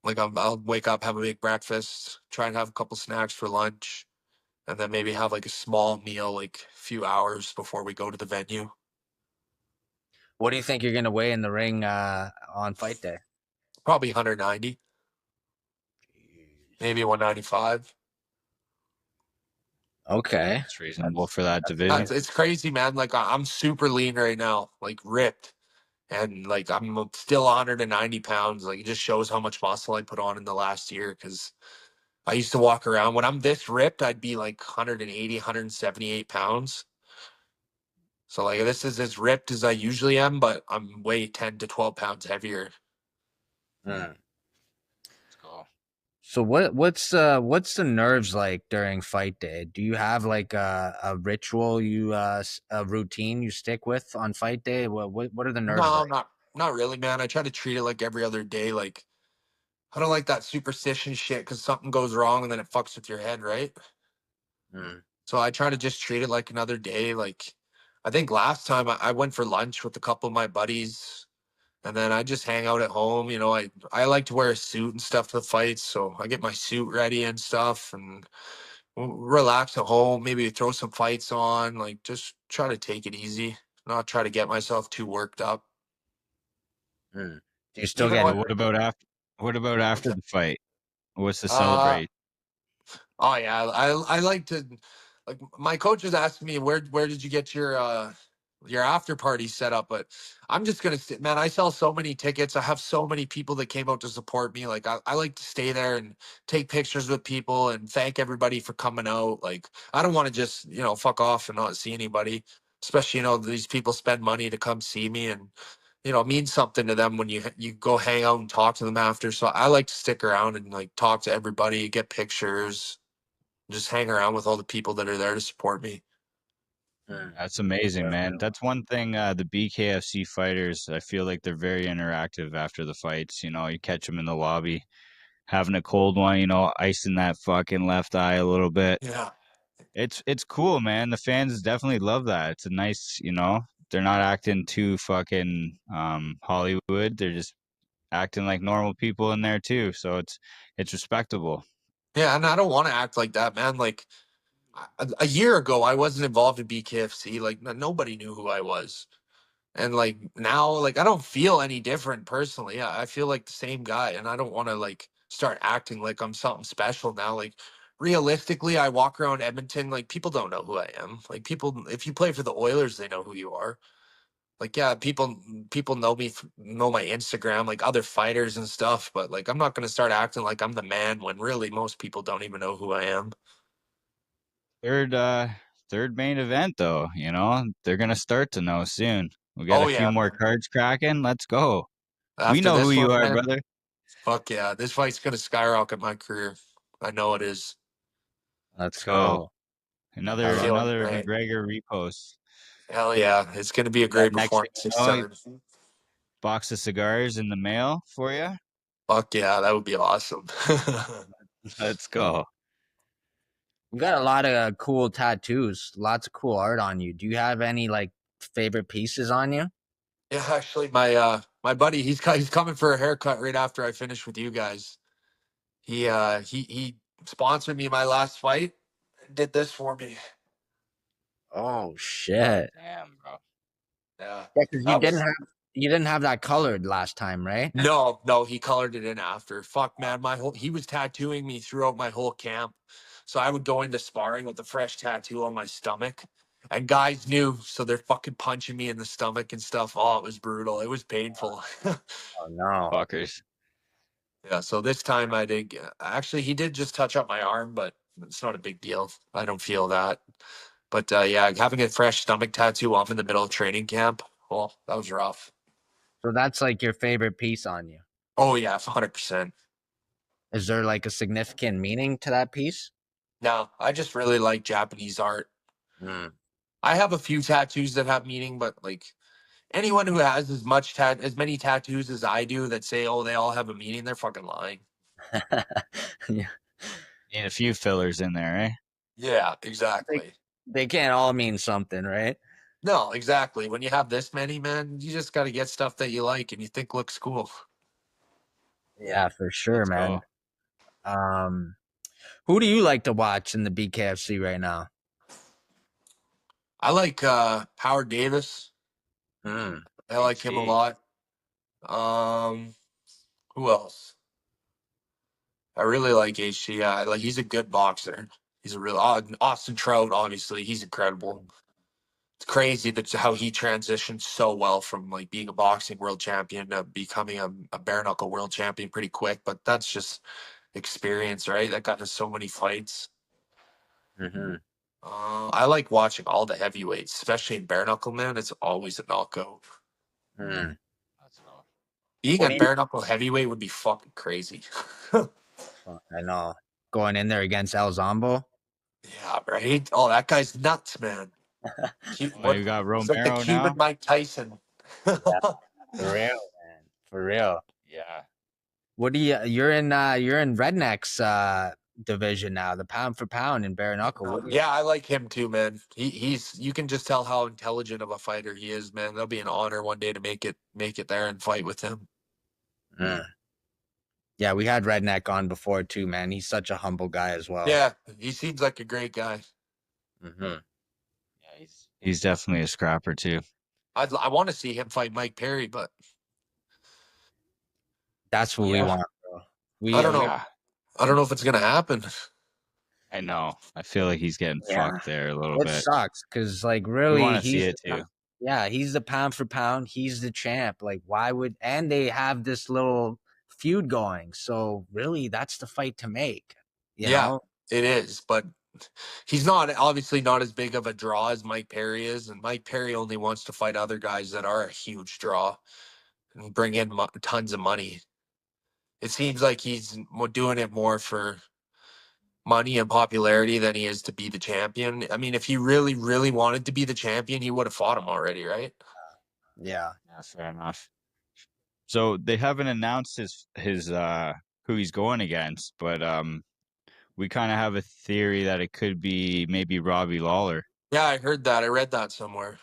Like I'll wake up, have a big breakfast, try and have a couple snacks for lunch, and then maybe have like a small meal, like a few hours before we go to the venue. What do you think you're gonna weigh in the ring on fight day? Probably 190, maybe 195. Okay. It's reasonable That's for that that's division. nice. It's crazy, man. Like I'm super lean right now, like ripped, and like I'm still 190 pounds. Like it just shows how much muscle I put on in the last year. Because I used to walk around when I'm this ripped, I'd be like 180, 178 pounds. So like this is as ripped as I usually am, but I'm way 10 to 12 pounds heavier. Mm. Let's go. So what's the nerves like during fight day? Do you have like a ritual a routine you stick with on fight day? What are the nerves No, like? not really, man. I try to treat it like every other day. Like I don't like that superstition shit because something goes wrong and then it fucks with your head, right? Mm. So I try to just treat it like another day. Like I think last time I went for lunch with a couple of my buddies and then I just hang out at home. I like to wear a suit and stuff to the fights. So I get my suit ready and stuff and relax at home, maybe throw some fights on, like just try to take it easy, not try to get myself too worked up. Mm. Do you still Even get So when, what about after? What about what's after that? the fight? What's to Uh, celebrate? oh yeah, I like to, like my coach was asking me where did you get your your after party set up. But I'm just gonna sit, man. I sell so many tickets. I have so many people that came out to support me. Like I like to stay there and take pictures with people and thank everybody for coming out. Like I don't want to just fuck off and not see anybody. Especially these people spend money to come see me, and it means something to them when you go hang out and talk to them after. So I like to stick around and like talk to everybody, get pictures, just hang around with all the people that are there to support me. That's amazing, man. That's one thing. The BKFC fighters, I feel like they're very interactive after the fights. You catch them in the lobby having a cold one, icing that fucking left eye a little bit. Yeah. It's cool, man. The fans definitely love that. It's a nice, they're not acting too fucking Hollywood. They're just acting like normal people in there too. So it's respectable. Yeah, and I don't want to act like that, man. Like a year ago, I wasn't involved in BKFC. Like nobody knew who I was, and like now, like I don't feel any different personally. I feel like the same guy, and I don't want to like start acting like I'm something special now. Like realistically, I walk around Edmonton, like people don't know who I am. Like people, if you play for the Oilers, they know who you are. Like yeah, people know me, know my Instagram, like other fighters and stuff. But like I'm not gonna start acting like I'm the man when really most people don't even know who I am. Third main event though, they're gonna start to know soon. We got a Oh few yeah, more man. cards cracking. Let's go. We After know who this you one, are, man, brother. fuck yeah, this fight's gonna skyrocket my career. I know it is. Let's Let's go. go. I'm Another feeling another great. McGregor repost. Hell yeah, it's gonna be a And then great next thing performance you this know, time. box of cigars in the mail for you. Fuck yeah, that would be awesome. Let's go. You got a lot of cool tattoos, lots of cool art on you. Do you have any like favorite pieces on you? Yeah, actually, my buddy, he's coming for a haircut right after I finish with you guys. He sponsored me my last fight. Did this for me. Oh shit! Damn, bro. Yeah, Yeah, because that was you didn't have that colored last time, right? no, he colored it in after. Fuck, man, he was tattooing me throughout my whole camp. So I would go into sparring with a fresh tattoo on my stomach, and guys knew, so they're fucking punching me in the stomach and stuff. Oh, it was brutal. It was painful. Oh no! Fuckers. Yeah, so this time I did. Actually, he did just touch up my arm, but it's not a big deal. I don't feel that. But yeah, having a fresh stomach tattoo off in the middle of training camp, oh, that was rough. So that's like your favorite piece on you. Oh yeah, 100%. Is there like a significant meaning to that piece? No, I just really like Japanese art. Mm. I have a few tattoos that have meaning, but like anyone who has as many tattoos as I do that say, oh, they all have a meaning, they're fucking lying. Yeah, Need a few fillers in there, eh? Yeah, they, exactly. they can't all mean something, right? No, exactly. When you have this many, man, you just got to get stuff that you like and you think looks cool. Yeah, for sure, Let's man. go. Um, who do you like to watch in the BKFC right now? I like Howard Davis. Mm. I like him a HD. lot. Um, who else? I really like HC. Like he's a good boxer. He's a real Austin Trout. Obviously, he's incredible. It's crazy that's how he transitioned so well from like being a boxing world champion to becoming a bare knuckle world champion pretty quick. But that's just experience, right? That got us so many fights. Mm-hmm. I like watching all the heavyweights, especially in bare knuckle, man. It's always a knockout. Mm. Let's go. Being What a do you? bare knuckle heavyweight would be fucking crazy. Fuck, I know. Going in there against El Zombo. Yeah, right. Oh, that guy's nuts, man. Oh, you got He's like the Romero Cuban now? Mike Tyson. Yeah, for real, man. For real. Yeah. What do you're in Redneck's division now, the pound for pound in bare knuckle. What do you? Yeah, I like him too, man. He's you can just tell how intelligent of a fighter he is, man. That'll be an honor one day to make it there and fight with him. Mm. Yeah, we had Redneck on before too, man. He's such a humble guy as well. Yeah, he seems like a great guy. Hmm. Yeah, he's definitely a scrapper too. I want to see him fight Mike Perry, but That's what we Yeah. want, bro. I We, don't know. Yeah. I don't know if it's gonna happen. I know. I feel like he's getting yeah, fucked there a little it bit. sucks because like We really want to see it too. Yeah, he's the pound for pound. He's the champ. Like, why would? And they have this little feud going. So really, that's the fight to make. You Yeah, know? it is, but he's not obviously not as big of a draw as Mike Perry is, and Mike Perry only wants to fight other guys that are a huge draw and bring in tons of money. It seems like he's doing it more for money and popularity than he is to be the champion. I mean, if he really, really wanted to be the champion, he would have fought him already, right? Yeah. Yeah, fair enough. So they haven't announced his who he's going against, but we kind of have a theory that it could be maybe Robbie Lawler. Yeah, I heard that. I read that somewhere.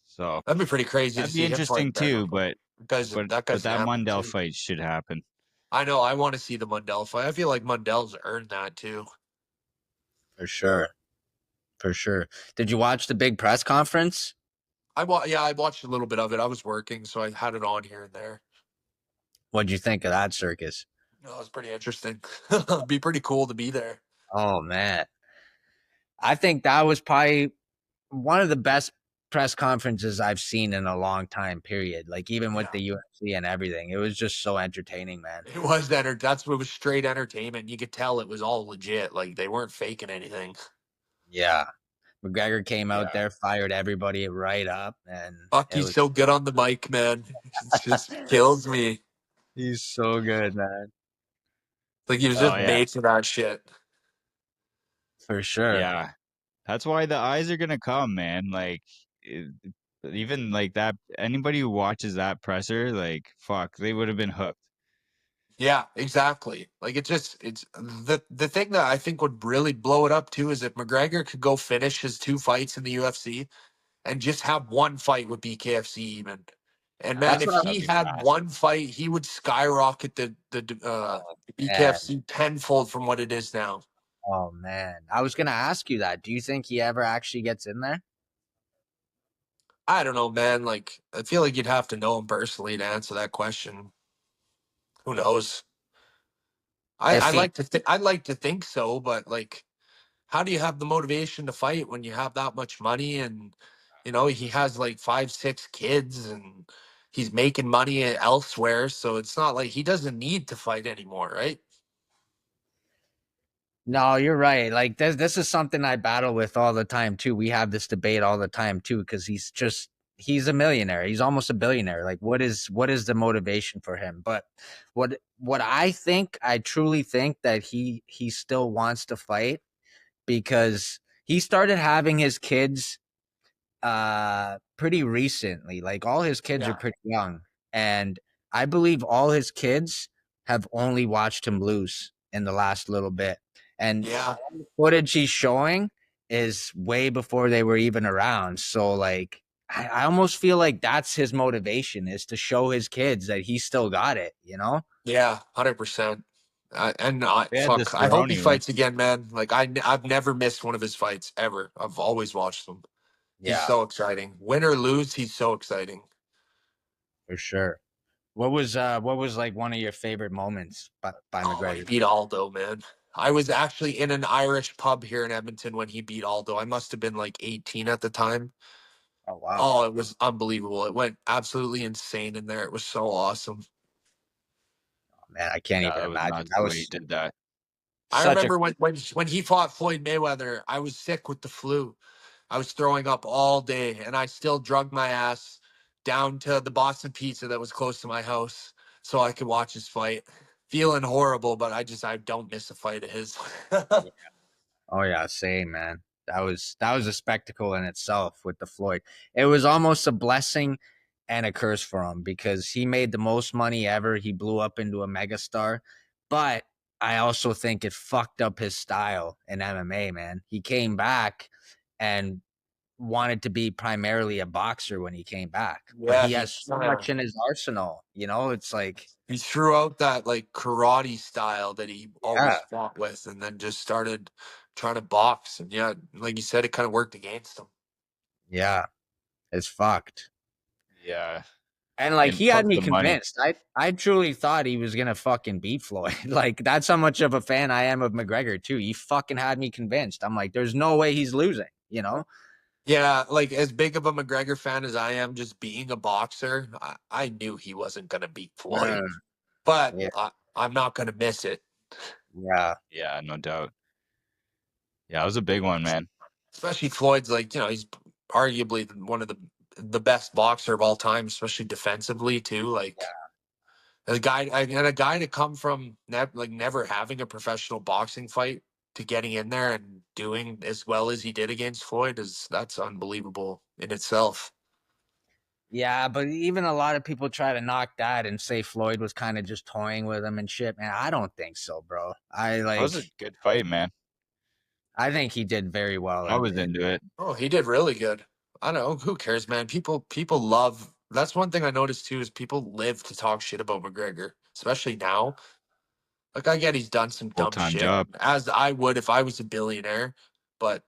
So That'd be pretty crazy to that'd be see him fight interesting bare too, knuckle. but That guy's an that animal Mundell too. fight should happen. I know. I want to see the Mundell fight. I feel like Mundell's earned that too. For sure. For sure. Did you watch the big press conference? Yeah, I watched a little bit of it. I was working, so I had it on here and there. What'd you think of that circus? No, it was pretty interesting. It'd be pretty cool to be there. Oh man. I think that was probably one of the best press conferences I've seen in a long time, period. Like even with Yeah. the UFC and everything. It was just so entertaining, man. It was that's what was straight entertainment. You could tell it was all legit. Like they weren't faking anything. Yeah. McGregor came out Yeah. there, fired everybody right up, and Fuck, it he's was so good on the mic, man. It just kills me. he's so good, man. Like he was Oh just yeah. made for that shit. For sure. Yeah. That's why the eyes are gonna come, man. Like even like that anybody who watches that presser, like fuck, they would have been hooked. Yeah, exactly. Like it's the thing that I think would really blow it up too is if McGregor could go finish his 2 fights in the UFC and just have one fight with Bkfc even. And man, That's if what I That'd he be had massive. one fight, he would skyrocket the man. Bkfc tenfold from what it is now. Oh man. I was gonna ask you that. Do you think he ever actually gets in there? I don't know, man. Like I feel like you'd have to know him personally to answer that question. Who knows? If he I'd like to think so, but like how do you have the motivation to fight when you have that much money and he has like 5 6 kids and he's making money elsewhere, so it's not like he doesn't need to fight anymore, right? No, you're right. Like this is something I battle with all the time too. We have this debate all the time too, because he's a millionaire. He's almost a billionaire. Like what is the motivation for him? But what I truly think that he still wants to fight because he started having his kids pretty recently. Like all his kids are Yeah, pretty young. And I believe all his kids have only watched him lose in the last little bit. And yeah, footage he's showing is way before they were even around. So like I almost feel like that's his motivation is to show his kids that he still got it, you know? yeah, 100%. And I They had the fuck, I hope he Cerrone win. fights again, man. Like I've never missed one of his fights ever. I've always watched them. He's Yeah, so exciting. Win or lose, he's so exciting. for sure. What was like one of your favorite moments by Oh, when he McGregor? beat Aldo, man. I was actually in an Irish pub here in Edmonton when he beat Aldo. I must have been like 18 at the time. Oh wow. Oh, it was unbelievable. It went absolutely insane in there. It was so awesome. Man, I can't Yeah, even that was imagine. nuts That the way he was did that. I such a remember when he fought Floyd Mayweather, I was sick with the flu. I was throwing up all day, and I still drug my ass down to the Boston Pizza that was close to my house so I could watch his fight. Feeling horrible, but I don't miss a fight of his. oh yeah, same man. That was a spectacle in itself with the Floyd. It was almost a blessing and a curse for him because he made the most money ever. He blew up into a megastar, but I also think it fucked up his style in MMA, man. He came back and wanted to be primarily a boxer when he came back, but Yeah, he has so much in his arsenal. It's like, he threw out that like karate style that he yeah, always fought with, and then just started trying to box. And yeah, like you said, it kind of worked against him. yeah, it's fucked. Yeah. And like And he had plus me the money. convinced. I truly thought he was gonna fucking beat Floyd. Like that's how much of a fan I am of McGregor too. He fucking had me convinced. I'm like, there's no way he's losing. Yeah, like as big of a McGregor fan as I am, just being a boxer, I knew he wasn't going to beat Floyd, Mm, but yeah, I'm not going to miss it. yeah, Yeah, no doubt. Yeah, it was a big one, man. Especially Floyd's like, he's arguably one of the best boxer of all time, especially defensively too. Like a guy to come from never having a professional boxing fight to getting in there and doing as well as he did against Floyd that's unbelievable in itself. yeah. But even a lot of people try to knock that and say Floyd was kind of just toying with him and shit. Man, I don't think so, bro. That was a good fight, man. I think he did very well, I and was into it. Oh, he did really good. I don't know. Who cares, man? People love. That's one thing I noticed too is people live to talk shit about McGregor, especially now. Like I get he's done some Full dumb time shit, job. as I would if I was a billionaire, but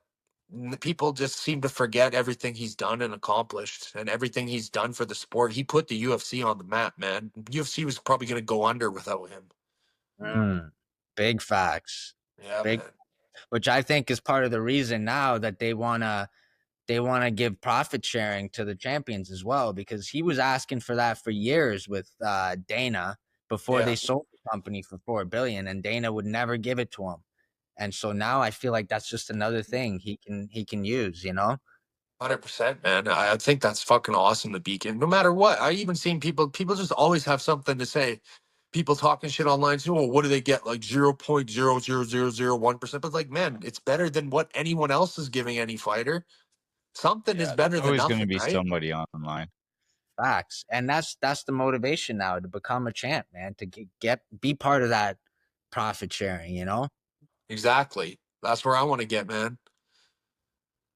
people just seem to forget everything he's done and accomplished and everything he's done for the sport. He put the UFC on the map, man. UFC was probably going to go under without him. mm, big facts, Yeah, big, man. which I think is part of the reason now that they wanna give profit sharing to the champions as well, because he was asking for that for years with Dana before Yeah, they sold the company for 4 billion, and Dana would never give it to him. And so now I feel like that's just another thing he can use, you know? 100%, man. I think that's fucking awesome. The Beacon, no matter what. I even seen people just always have something to say. People talking shit online. So, well, what do they get? Like 0.00001%. But like, man, it's better than what anyone else is giving any fighter. Something is Yeah, there's better than always going to nothing, be right? somebody online. Facts. And that's the motivation now to become a champ, man, to be part of that profit sharing, you know? Exactly. That's where I want to get, man.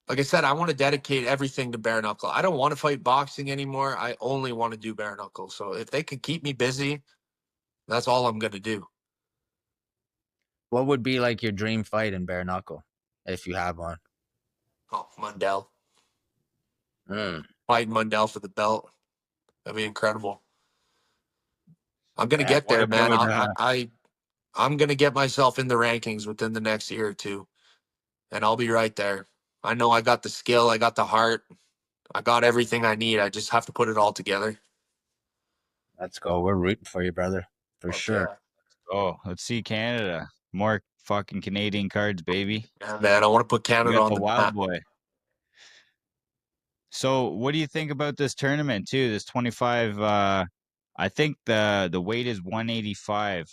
Like I said, I want to dedicate everything to bare knuckle. I don't want to fight boxing anymore. I only want to do bare knuckle. So if they can keep me busy, that's all I'm gonna do. What would be like your dream fight in bare knuckle if you have one? Oh, Mundell. Mm. Fight Mundell for the belt. That'd be incredible. I'm gonna Yeah, get what there, man. about I'm gonna get myself in the rankings within the next year or two, and I'll be right there. I know I got the skill, I got the heart, I got everything I need. I just have to put it all together. Let's go. We're rooting for you, brother. For Fuck sure. yeah. let's see Canada. More fucking Canadian cards, baby. Yeah, man. I want to put We Canada got on the the map. Wildboy. So, what do you think about this tournament too? This 25 I think the weight is 185,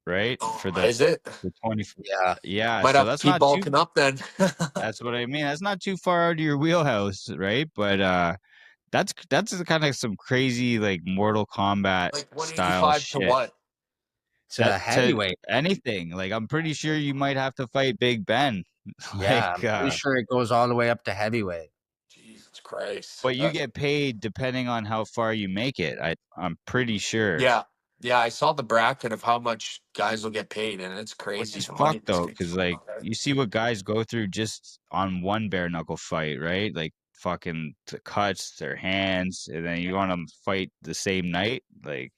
right? For Oh, is it? the 20. Yeah. Yeah, Might so have to that's keep not too bulking up then. that's what I mean. That's not too far out of your wheelhouse, right? But that's kind of some crazy like Mortal Kombat Like style 185 to shit. what? That To to heavyweight. anything. Like I'm pretty sure you might have to fight Big Ben. Yeah, Like I'm pretty sure it goes all the way up to heavyweight. Jesus Christ. but you get paid depending on how far you make it. I'm pretty sure. Yeah. Yeah, I saw the bracket of how much guys will get paid, and it's Which crazy is the money fucked these though, guys because like okay. you see what guys go through just on one bare knuckle fight, right? Like fucking cuts their hands, and then you want them fight the same night. Like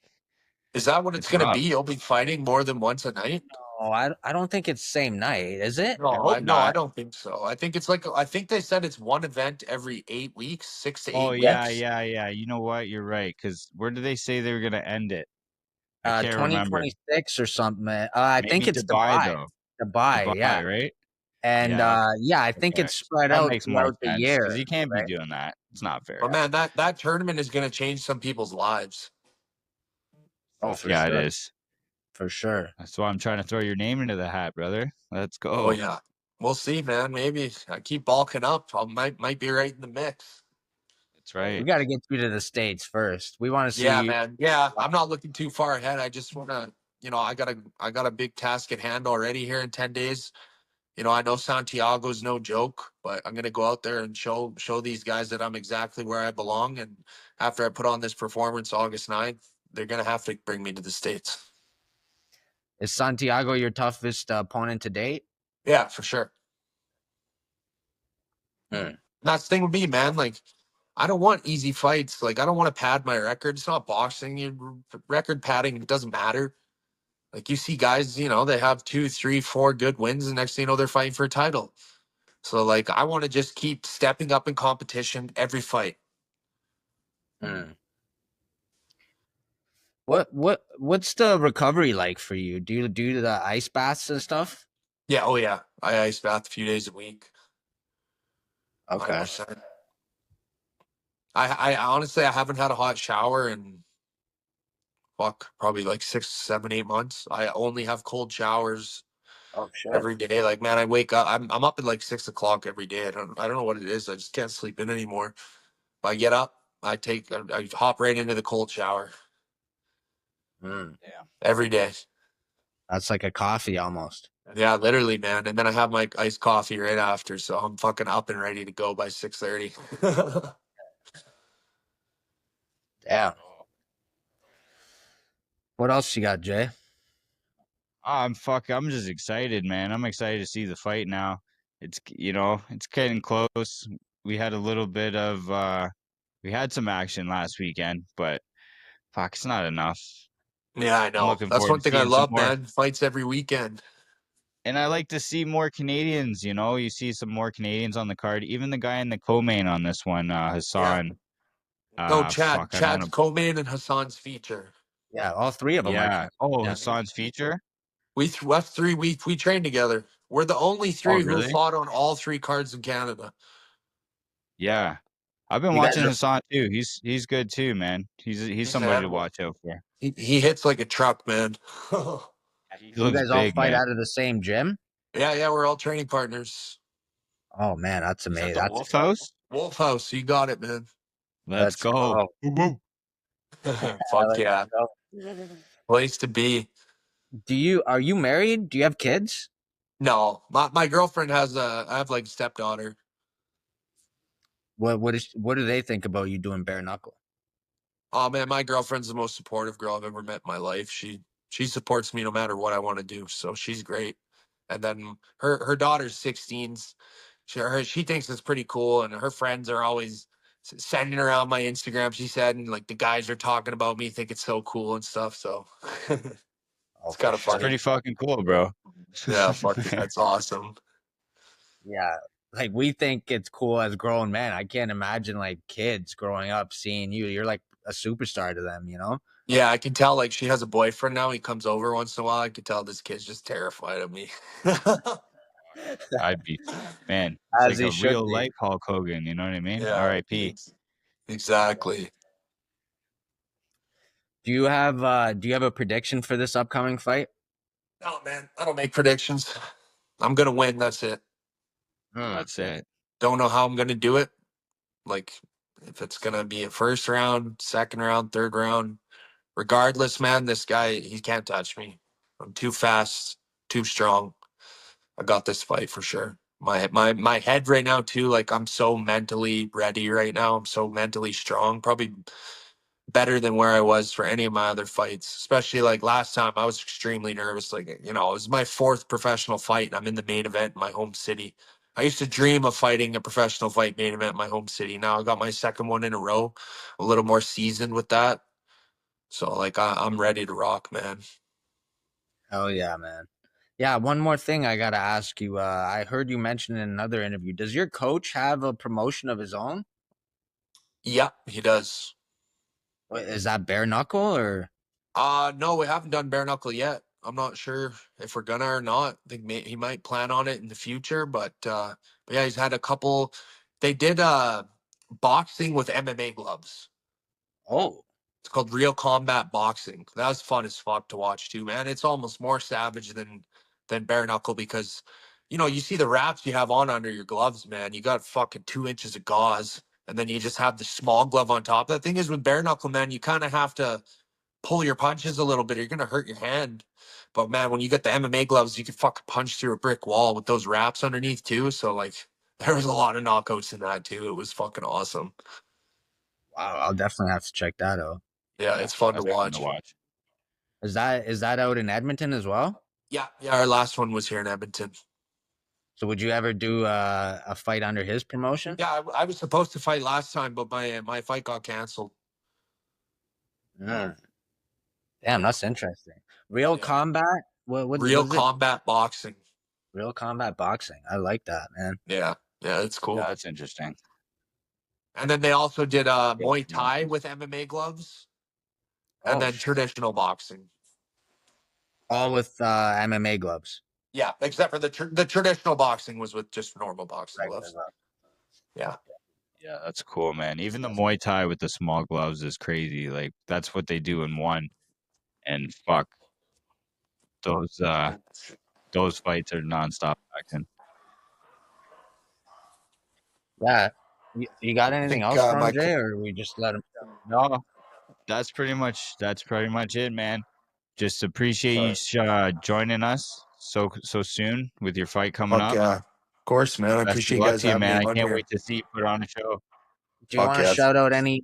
Is that what it's it's gonna rough. be? You'll be fighting more than once a night? Oh, I don't think it's same night, is it? I No, hope I not. don't think so. I think they said it's one event every 8 weeks, six to Oh eight yeah, weeks. yeah, yeah. You know what? You're right. Because where did they say they were gonna end it? I can't remember. 2026 or something. I think Maybe it's Dubai Dubai. though. Dubai, yeah. Dubai, right? And Yeah. yeah, I think Okay. it's spread That out makes more throughout the sense because year, you can't be right? doing that. It's not fair. But man, that tournament is gonna change some people's lives. Oh, Fuck for yeah, it sure. is. For sure. That's why I'm trying to throw your name into the hat, brother. Let's Oh go. yeah. We'll see, man. Maybe I keep bulking up. I might be right in the mix. That's We right. got to get you to the States first. We want to Yeah, see. man. Yeah, I'm not looking too far ahead. I just wanna, I got a big task at hand already here in 10 days. I know Santiago's no joke, but I'm gonna go out there and show these guys that I'm exactly where I belong. And after I put on this performance August 9th, they're gonna have to bring me to the States. Is Santiago your toughest opponent to date? Yeah, for sure. Hmm. That's the thing with me, man. Like, I don't want easy fights. Like, I don't want to pad my record. It's not boxing. Record padding doesn't matter. Like, you see guys, they have 2, 3, 4 good wins, and next thing you know, they're fighting for a title. So like I want to just keep stepping up in competition every fight. Mm. What's the recovery like for you? Do you do the ice baths and stuff? Yeah, oh yeah. I ice bath a few days a week. Okay. 100%. I honestly I haven't had a hot shower in fuck probably like 6, 7, 8 months. I only have cold showers Oh shit. every day. Like man, I wake up. I'm up at like 6 o'clock every day. I don't know what it is. I just can't sleep in anymore. If I get up, I hop right into the cold shower Mm. every day. That's like a coffee almost. Yeah, literally, man. And then I have my iced coffee right after, so I'm fucking up and ready to go by 6:30. Yeah. What else you got, Jay? I'm just excited, man. I'm excited to see the fight now. It's it's getting close. We had a little bit of we had some action last weekend, but fuck, it's not enough. Yeah, I I'm know. looking That's forward one to thing I seeing some love, more. man. Fights every weekend. And I like to see more Canadians, you see some more Canadians on the card. Even the guy in the co-main on this one, Yeah. Hassan. No, Fuck, I don't want Chad's to. co-main and Hassan's feature. Yeah, all three of them are. Yeah. Oh, Yeah. Hassan's feature. Us three, we train together. We're the only Oh, three who really? fought on all three cards in Canada. Yeah. I've been You guys watching are. Hassan too. He's good too, man. He's He's an somebody to animal. watch out for. He hits like a truck, man. He You looks guys all big, fight man. out of the same gym? Yeah, we're all training partners. Oh man, that's Is that amazing. the That's Wolf House? Wolf House, you got it, man. Let's let's go. go. Woo woo. Fuck Let's yeah. go. Place to be. Are you married? Do you have kids? No, my girlfriend I have like a stepdaughter. What do they think about you doing bare knuckle? Oh man, my girlfriend's the most supportive girl I've ever met in my life. She supports me no matter what I want to do, so she's great. And then her daughter's 16. She thinks it's pretty cool, and her friends are always sending around my Instagram. She said, and like the guys are talking about me, think it's so cool and stuff. So Oh, it's for kind of It's sure. funny. pretty fucking cool, bro. Yeah, fuck yeah, that's awesome. Yeah, like we think it's cool as grown men. I can't imagine like kids growing up seeing you. You're like a superstar to them, you know? Yeah, I can tell like she has a boyfriend now. He comes over once in a while. I can tell this kid's just terrified of me. I'd be, man, it's As like he a should real be. life Hulk Hogan, you know what I mean? Yeah, R.I.P. exactly. Do you have a prediction for this upcoming fight? Oh man, I don't make predictions. I'm gonna win. That's it. Hmm. That's it. Don't know how I'm gonna do it. Like if it's gonna be a first round, second round, third round. Regardless, man, this guy he can't touch me. I'm too fast, too strong. I got this fight for sure. My head right now too. Like I'm so mentally ready right now. I'm so mentally strong. Probably better than where I was for any of my other fights. Especially like last time, I was extremely nervous. Like it was my fourth professional fight, and I'm in the main event in my home city. I used to dream of fighting a professional fight main event in my home city. Now I got my second one in a row, a little more seasoned with that. So like I'm ready to rock, man. Hell yeah, man. Yeah, one more thing I gotta ask you. I heard you mention in another interview. Does your coach have a promotion of his own? Yeah, he does. Is that bare knuckle or? No, we haven't done bare knuckle yet. I'm not sure if we're gonna or not. I think he might plan on it in the future, but yeah, he's had a couple. They did boxing with MMA gloves. Oh, It's called Real Combat Boxing. That was fun as fuck to watch too, man. It's almost more savage than bare knuckle because you see the wraps you have on under your gloves, man. You got fucking 2 inches of gauze, and then you just have the small glove on top. The thing is with bare knuckle, man, you kind of have to pull your punches a little bit. Or you're gonna hurt your hand. But man, when you get the MMA gloves, you can fucking punch through a brick wall with those wraps underneath too. So like, there was a lot of knockouts in that too. It was fucking awesome. wow! I'll definitely have to check that out. Yeah, Yeah, it's fun to that's fun to watch. watch. Is that out in Edmonton as well? Yeah. Our last one was here in Edmonton. So would you ever do a fight under his promotion? Yeah, I was supposed to fight last time, but my fight got canceled. Mm. Damn, that's interesting. Real Yeah, combat? What Real is it? Combat Boxing. Real combat boxing. I like that, man. Yeah, it's cool. Yeah, that's interesting. And then they also did Muay Yeah. Thai with MMA gloves, and Oh, then traditional boxing. all with MMA gloves. Yeah, except for the traditional boxing was with just normal boxing Regular gloves. gloves. Yeah. Yeah, that's cool, man. Even the Muay Thai with the small gloves is crazy. Like that's what they do in one. And fuck, those fights are nonstop action. Yeah. You got I anything think else for him, my Jay, or we just let him? No, that's pretty much it, man. Just appreciate you joining us so soon with your fight coming fuck up. yeah, of course, man. I Best of appreciate you luck guys to you, having man. me I on can't here. wait to see you put on a show. Do you Fuck want to yeah. shout out any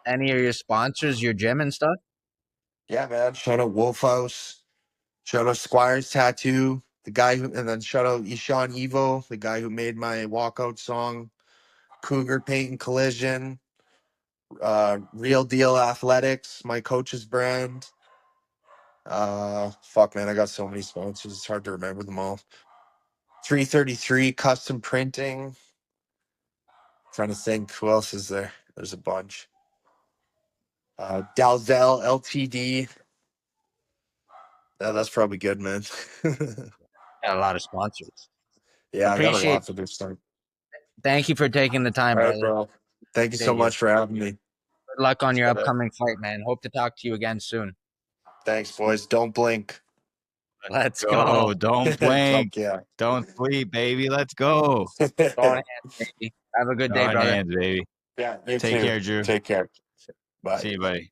of your sponsors, your gym and stuff? Yeah, man. Shout out Wolf House. Shout out Squire's Tattoo, the guy who, and then shout out Ishan Evo, the guy who made my walkout song. Cougar Paint and Collision. Real Deal Athletics, my coach's brand. Fuck, man, I got so many sponsors. It's hard to remember them all. 333 Custom Printing. Trying to think who else is there. There's a bunch. Dalzell LTD. Yeah, that's probably good, man. Got a lot of sponsors. Yeah, I got a Appreciate. lot to do stuff. Thank you for taking the time, All right, brother. bro. Thank you so Appreciate you. much for having me. Good luck on your Bye-bye. upcoming fight, man. Hope to talk to you again soon. Thanks, boys. Don't blink. Let's Go, go. don't blink. Fuck yeah. Don't sleep, baby. Let's go. Go ahead, baby. Have a good day, On brother. hands, baby. Yeah, you Take too. care, Drew. Take care. Bye. See you, buddy.